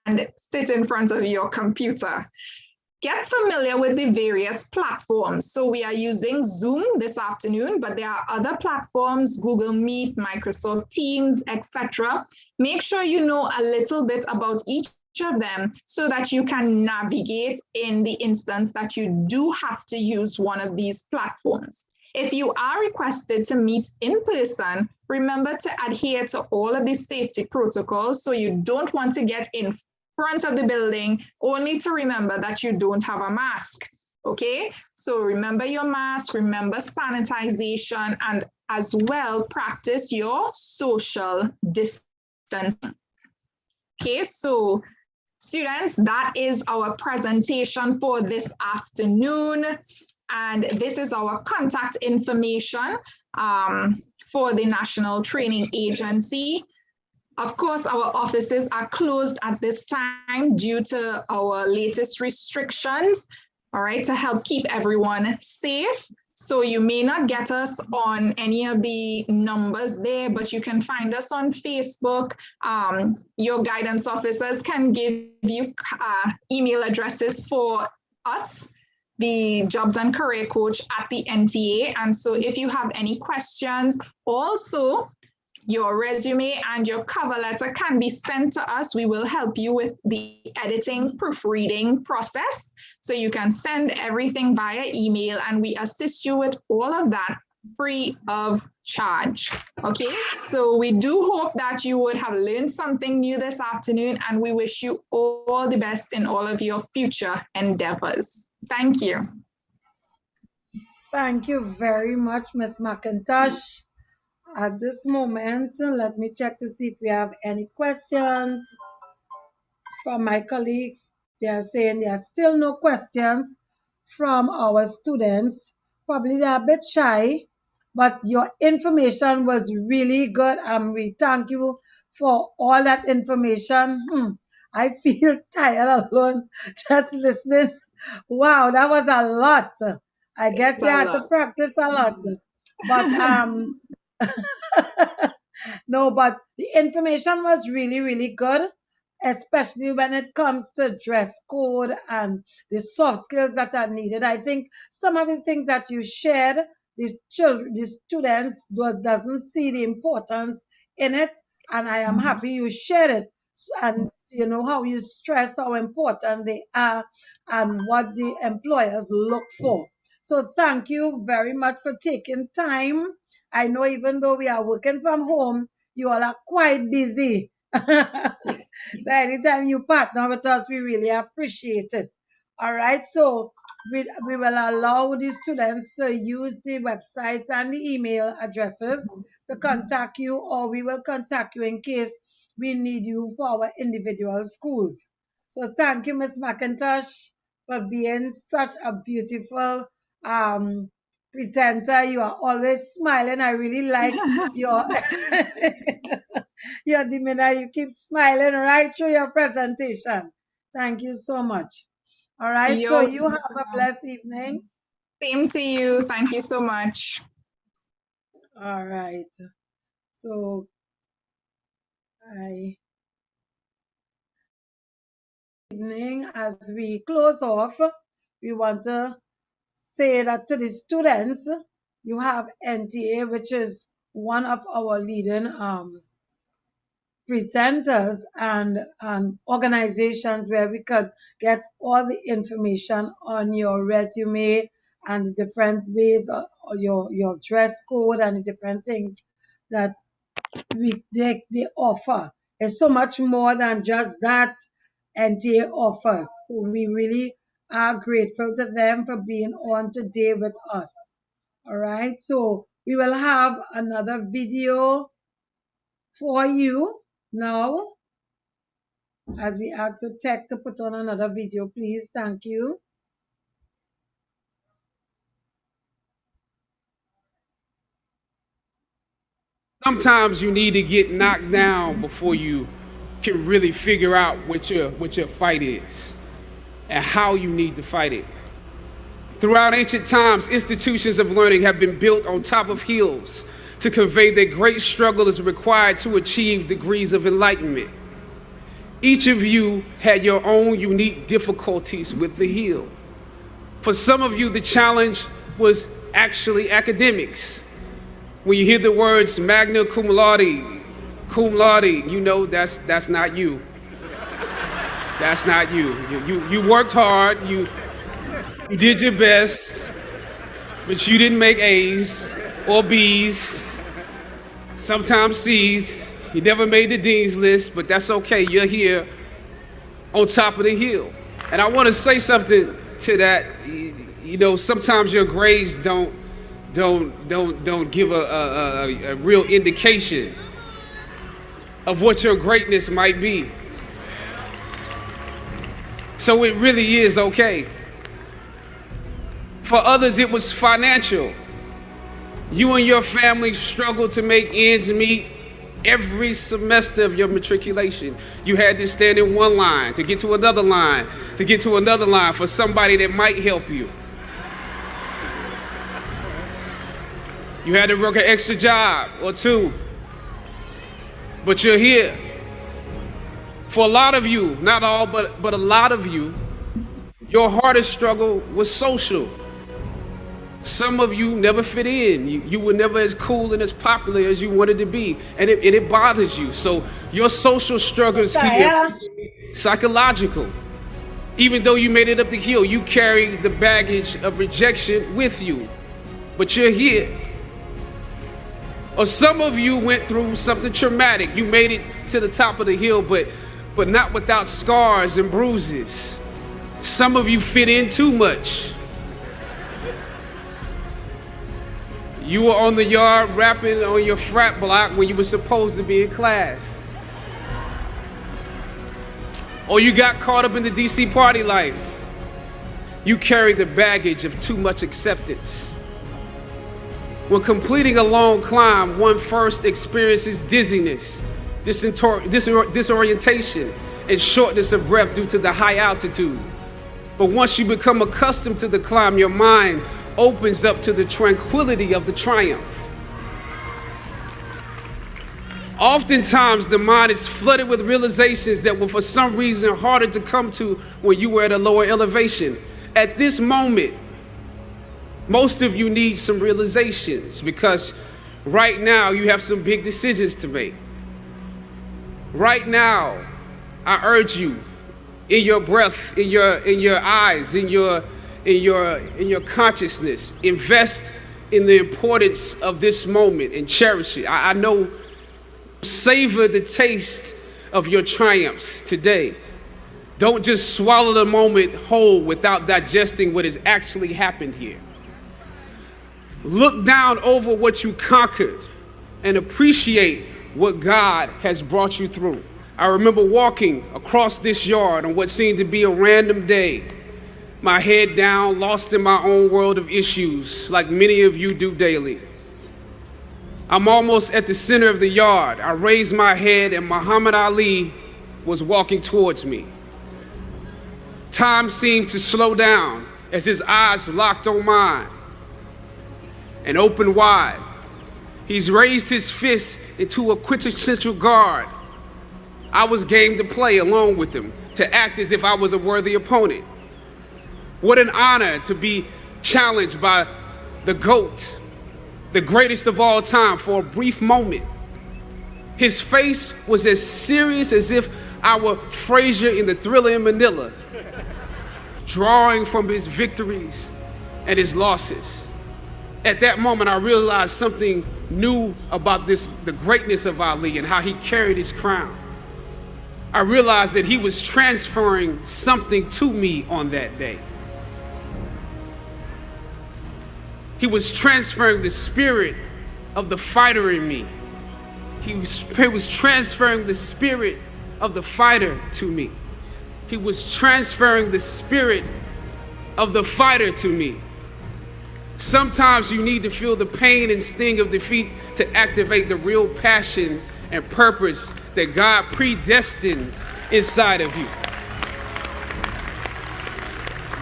and sit in front of your computer. Get familiar with the various platforms. So we are using Zoom this afternoon, but there are other platforms, Google Meet, Microsoft Teams, etc. Make sure you know a little bit about each of them so that you can navigate in the instance that you do have to use one of these platforms. If you are requested to meet in person, remember to adhere to all of the safety protocols, so you don't want to get in front of the building only to remember that you don't have a mask, okay? So remember your mask, remember sanitization, and as well practice your social distancing. Okay, so students, that is our presentation for this afternoon. And this is our contact information for the National Training Agency. Of course, our offices are closed at this time due to our latest restrictions, all right, to help keep everyone safe. So you may not get us on any of the numbers there, but you can find us on Facebook. Your guidance officers can give you email addresses for us the Jobs and Career Coach at the NTA. And so if you have any questions, also your resume and your cover letter can be sent to us. We will help you with the editing, proofreading process. So you can send everything via email and we assist you with all of that free of charge. Okay, so we do hope that you would have learned something new this afternoon and we wish you all the best in all of your future endeavors. Thank you. Thank you very much, Ms. McIntosh. At this moment, let me check to see if we have any questions from my colleagues. They are saying there are still no questions from our students. Probably they're a bit shy, but your information was really good and we thank you for all that information. I feel tired alone just listening. Wow, that was a lot. I guess you had to practice a lot. But no, but the information was really, really good, especially when it comes to dress code and the soft skills that are needed. I think some of the things that you shared, the students doesn't see the importance in it, and I am happy you shared it. And you know how you stress how important they are and what the employers look for. So thank you very much for taking time. I know even though we are working from home, you all are quite busy. So anytime you partner with us, we really appreciate it. All right, so we will allow the students to use the websites and the email addresses to contact you, or we will contact you in case we need you for our individual schools. So thank you, Ms. McIntosh, for being such a beautiful presenter. You are always smiling. I really like your your demeanor. You keep smiling right through your presentation. Thank you so much. All right, so you have a blessed evening. Same to you. Thank you so much. All right. So evening, as we close off, we want to say that to the students, you have NTA, which is one of our leading presenters and organizations where we could get all the information on your resume and the different ways of your dress code and the different things that they offer. It's so much more than just that NTA offers. So we really are grateful to them for being on today with us. All right, so we will have another video for you now as we ask the tech to put on another video, please. Thank you. Sometimes you need to get knocked down before you can really figure out what your fight is and how you need to fight it. Throughout ancient times, institutions of learning have been built on top of hills to convey that great struggle is required to achieve degrees of enlightenment. Each of you had your own unique difficulties with the hill. For some of you, the challenge was actually academics. When you hear the words magna cum laude, you know that's not you. That's not you. You worked hard, you did your best, but you didn't make A's or B's, sometimes C's. You never made the dean's list, but that's okay. You're here on top of the hill. And I want to say something to that. You know, sometimes your grades don't give a real indication of what your greatness might be. So it really is okay. For others, it was financial. You and your family struggled to make ends meet every semester of your matriculation. You had to stand in one line to get to another line, to get to another line for somebody that might help you. You had to work an extra job or two, but you're here. For a lot of you, not all, but a lot of you, Your hardest struggle was social. Some of you never fit in. You were never as cool and as popular as you wanted to be, and it bothers you. So your social struggles here, psychological. Even though you made it up the hill, you carry the baggage of rejection with you, but you're here. Or some of you went through something traumatic. You made it to the top of the hill, but not without scars and bruises. Some of you fit in too much. You were on the yard rapping on your frat block when you were supposed to be in class. Or you got caught up in the DC party life. You carry the baggage of too much acceptance. When completing a long climb, one first experiences dizziness, disorientation, and shortness of breath due to the high altitude. But once you become accustomed to the climb, your mind opens up to the tranquility of the triumph. Oftentimes, the mind is flooded with realizations that were for some reason harder to come to when you were at a lower elevation. At this moment, most of you need some realizations because right now you have some big decisions to make. Right now, I urge you, in your breath, in your eyes, in your consciousness, invest in the importance of this moment and cherish it. I know, savor the taste of your triumphs today. Don't just swallow the moment whole without digesting what has actually happened here. Look down over what you conquered and appreciate what God has brought you through. I remember walking across this yard on what seemed to be a random day, my head down, lost in my own world of issues, like many of you do daily. I'm almost at the center of the yard. I raised my head and Muhammad Ali was walking towards me. Time seemed to slow down as his eyes locked on mine and opened wide. He's raised his fist into a quintessential guard. I was game to play along with him, to act as if I was a worthy opponent. What an honor to be challenged by the GOAT, the greatest of all time, for a brief moment. His face was as serious as if I were Frazier in the Thriller in Manila, drawing from his victories and his losses. At that moment, I realized something new about the greatness of Ali and how he carried his crown. I realized that he was transferring something to me on that day. He was transferring the spirit of the fighter in me. He was transferring the spirit of the fighter to me. He was transferring the spirit of the fighter to me. Sometimes you need to feel the pain and sting of defeat to activate the real passion and purpose that God predestined inside of you.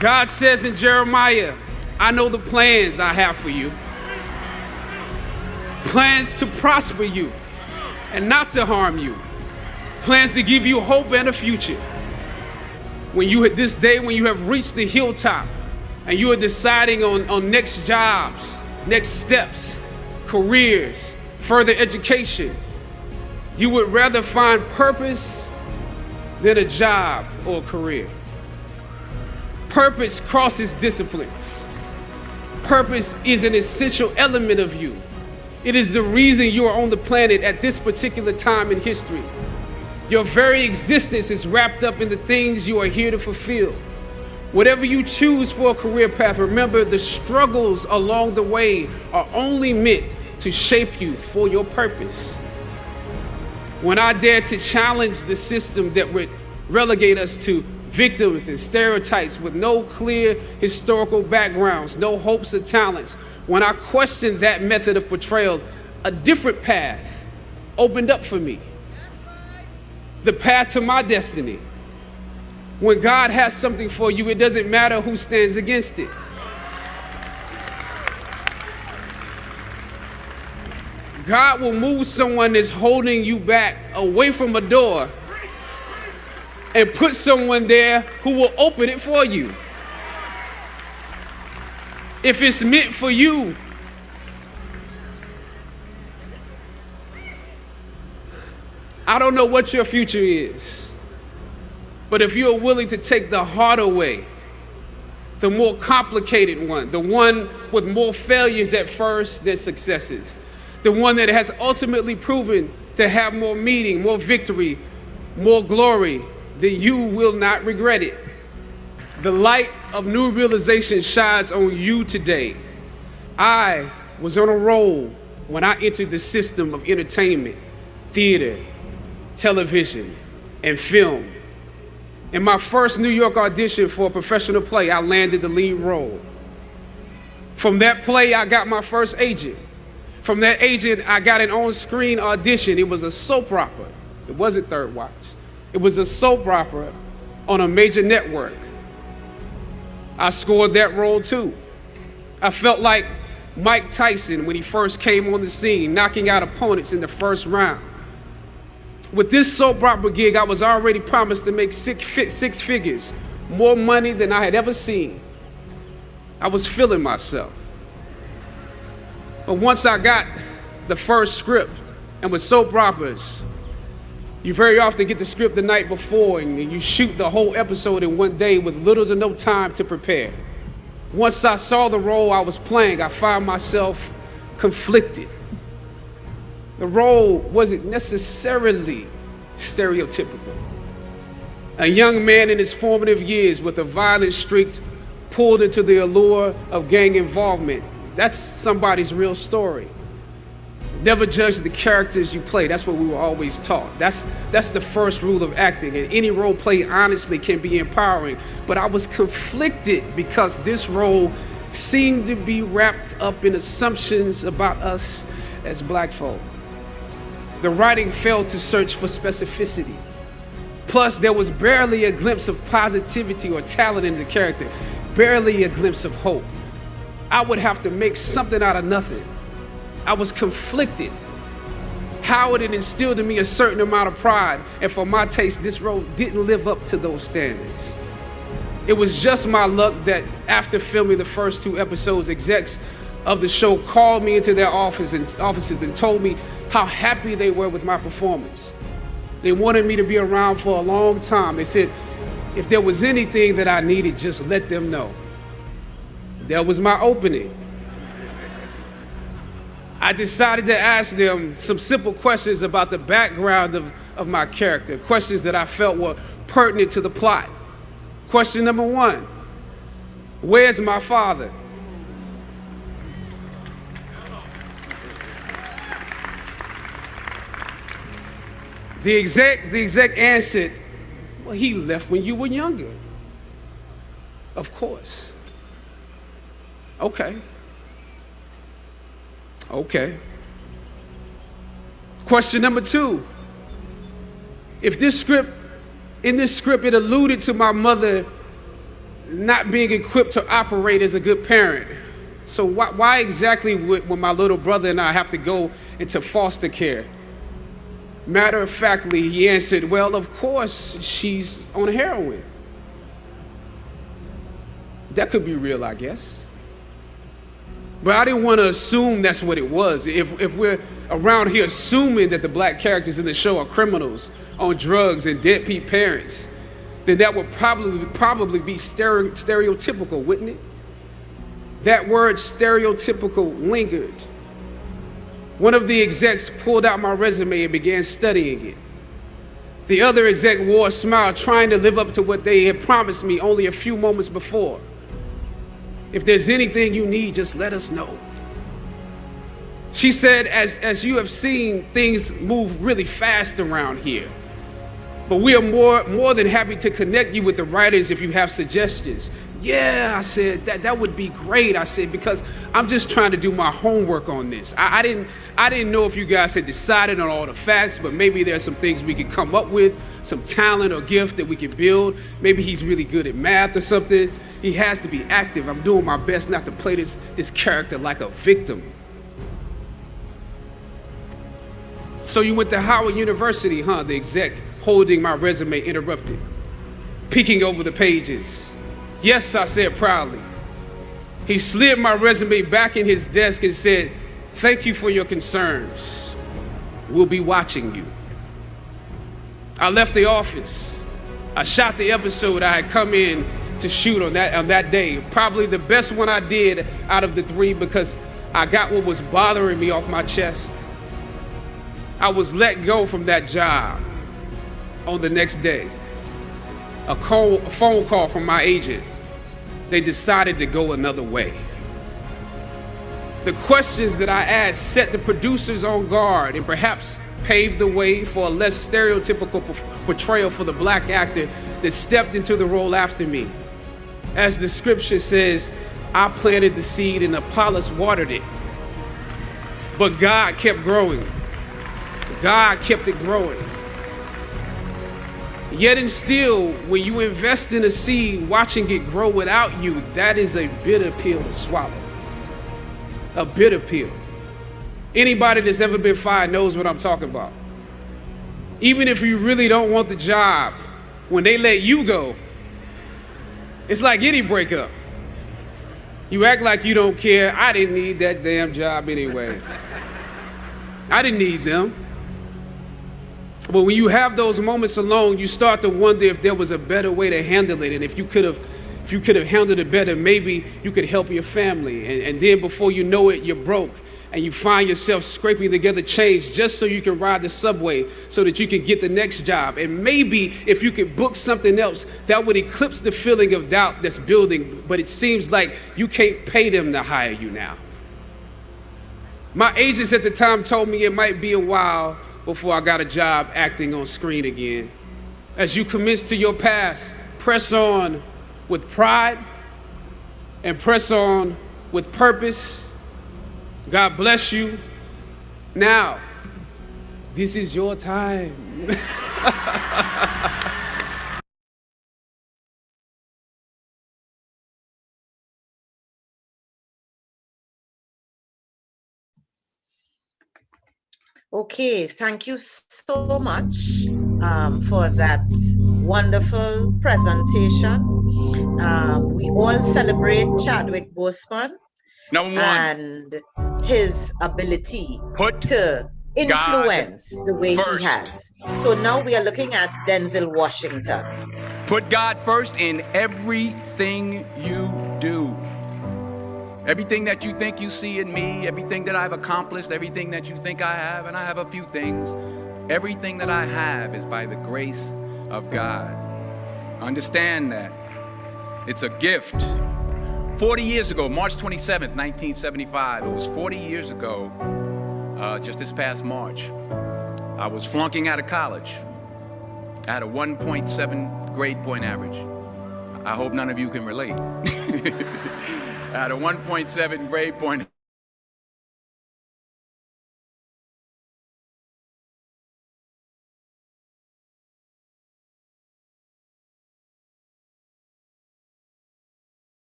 God says in Jeremiah, I know the plans I have for you. Plans to prosper you and not to harm you. Plans to give you hope and a future. When you, this day, when you have reached the hilltop and you are deciding on next jobs, next steps, careers, further education, you would rather find purpose than a job or a career. Purpose crosses disciplines. Purpose is an essential element of you. It is the reason you are on the planet at this particular time in history. Your very existence is wrapped up in the things you are here to fulfill. Whatever you choose for a career path, remember the struggles along the way are only meant to shape you for your purpose. When I dare to challenge the system that would relegate us to victims and stereotypes with no clear historical backgrounds, no hopes or talents, when I questioned that method of portrayal, a different path opened up for me. The path to my destiny. When God has something for you, it doesn't matter who stands against it. God will move someone that's holding you back away from a door and put someone there who will open it for you. If it's meant for you, I don't know what your future is, but if you're willing to take the harder way, the more complicated one, the one with more failures at first than successes, the one that has ultimately proven to have more meaning, more victory, more glory, then you will not regret it. The light of new realization shines on you today. I was on a roll when I entered the system of entertainment, theater, television, and film. In my first New York audition for a professional play, I landed the lead role. From that play, I got my first agent. From that agent, I got an on-screen audition. It was a soap opera. It wasn't Third Watch. It was a soap opera on a major network. I scored that role too. I felt like Mike Tyson when he first came on the scene, knocking out opponents in the first round. With this soap opera gig, I was already promised to make six figures, more money than I had ever seen. I was feeling myself. But once I got the first script, and with soap operas, you very often get the script the night before and you shoot the whole episode in one day with little to no time to prepare. Once I saw the role I was playing, I found myself conflicted. The role wasn't necessarily stereotypical. A young man in his formative years with a violent streak pulled into the allure of gang involvement. That's somebody's real story. Never judge the characters you play. That's what we were always taught. That's the first rule of acting. And any role play, honestly, can be empowering. But I was conflicted because this role seemed to be wrapped up in assumptions about us as black folk. The writing failed to search for specificity. Plus, there was barely a glimpse of positivity or talent in the character, barely a glimpse of hope. I would have to make something out of nothing. I was conflicted. Howard had instilled in me a certain amount of pride, and for my taste, this role didn't live up to those standards. It was just my luck that after filming the first 2 episodes, execs of the show called me into their offices and told me how happy they were with my performance. They wanted me to be around for a long time. They said, if there was anything that I needed, just let them know. That was my opening. I decided to ask them some simple questions about the background of my character, questions that I felt were pertinent to the plot. Question number 1, where's my father? The exec answered, well, he left when you were younger. Of course. Okay. Question number 2. In this script, it alluded to my mother not being equipped to operate as a good parent. So why exactly would my little brother and I have to go into foster care? Matter of factly, he answered, well, of course, she's on heroin. That could be real, I guess. But I didn't want to assume that's what it was. If we're around here assuming that the black characters in the show are criminals on drugs and deadbeat parents, then that would probably be stereotypical, wouldn't it? That word stereotypical lingered. One of the execs pulled out my resume and began studying it. The other exec wore a smile, trying to live up to what they had promised me only a few moments before. If there's anything you need, just let us know. She said, as you have seen, things move really fast around here. But we are more than happy to connect you with the writers if you have suggestions. Yeah, I said, that would be great. I said, because I'm just trying to do my homework on this. I didn't know if you guys had decided on all the facts, but maybe there's some things we could come up with, some talent or gift that we could build. Maybe he's really good at math or something. He has to be active. I'm doing my best not to play this character like a victim. So you went to Howard University, huh? The exec holding my resume interrupted, peeking over the pages. Yes, I said proudly. He slid my resume back in his desk and said, "Thank you for your concerns. We'll be watching you." I left the office. I shot the episode I had come in to shoot on that day. Probably the best one I did out of the 3 because I got what was bothering me off my chest. I was let go from that job on the next day. A phone call from my agent. They decided to go another way. The questions that I asked set the producers on guard and perhaps paved the way for a less stereotypical portrayal for the black actor that stepped into the role after me. As the scripture says, I planted the seed and Apollos watered it. But God kept growing. God kept it growing. Yet and still, when you invest in a seed, watching it grow without you, that is a bitter pill to swallow. A bitter pill. Anybody that's ever been fired knows what I'm talking about. Even if you really don't want the job, when they let you go, it's like any breakup. You act like you don't care. I didn't need that damn job anyway. I didn't need them. But when you have those moments alone, you start to wonder if there was a better way to handle it. And if you could have handled it better, maybe you could help your family. And then before you know it, you're broke. And you find yourself scraping together change just so you can ride the subway so that you can get the next job. And maybe if you could book something else, that would eclipse the feeling of doubt that's building. But it seems like you can't pay them to hire you now. My agents at the time told me it might be a while before I got a job acting on screen again. As you commence to your past, press on with pride and press on with purpose. God bless you. Now, this is your time. Okay, thank you so much for that wonderful presentation. We all celebrate Chadwick Boseman and his ability to influence the way he has. So now we are looking at Denzel Washington. Put God first in everything you do. Everything that you think you see in me, everything that I've accomplished, everything that you think I have, and I have a few things, everything that I have is by the grace of God. Understand that. It's a gift. 40 years ago, March 27th, 1975, it was 40 years ago, just this past March, I was flunking out of college. I had a 1.7 grade point average. I hope none of you can relate. I had a 1.7 grade point.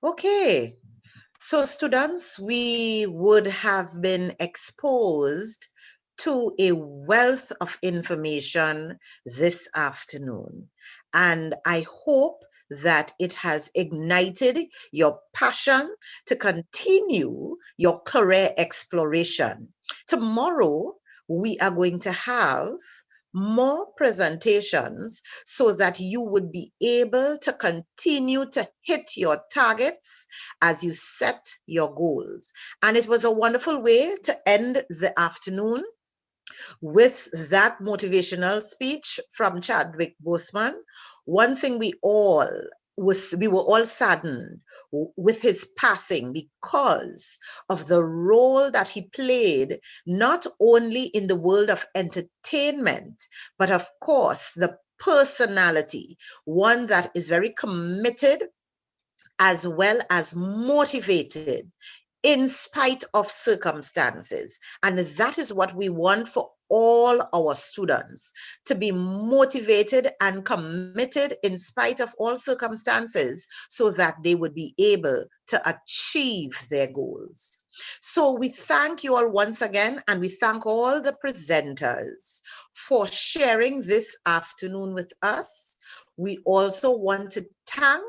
Okay, so students, we would have been exposed to a wealth of information this afternoon. And I hope that it has ignited your passion to continue your career exploration. Tomorrow, we are going to have more presentations so that you would be able to continue to hit your targets as you set your goals. And it was a wonderful way to end the afternoon with that motivational speech from Chadwick Boseman. One thing we were all saddened with his passing because of the role that he played, not only in the world of entertainment, but of course, the personality, one that is very committed as well as motivated in spite of circumstances. And that is what we want for all our students, to be motivated and committed in spite of all circumstances so that they would be able to achieve their goals. So we thank you all once again, and we thank all the presenters for sharing this afternoon with us. We also want to thank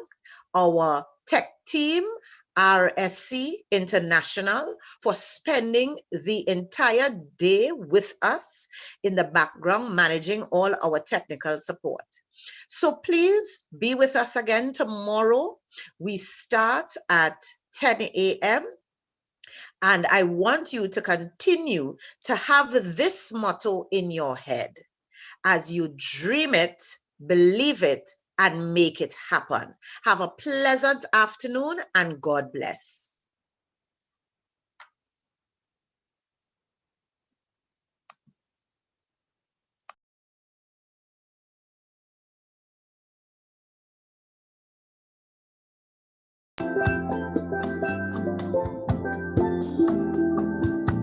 our tech team, RSC International, for spending the entire day with us in the background, managing all our technical support. So please be with us again tomorrow. We start at 10 a.m. And I want you to continue to have this motto in your head. As you dream it, believe it, and make it happen. Have a pleasant afternoon, and God bless.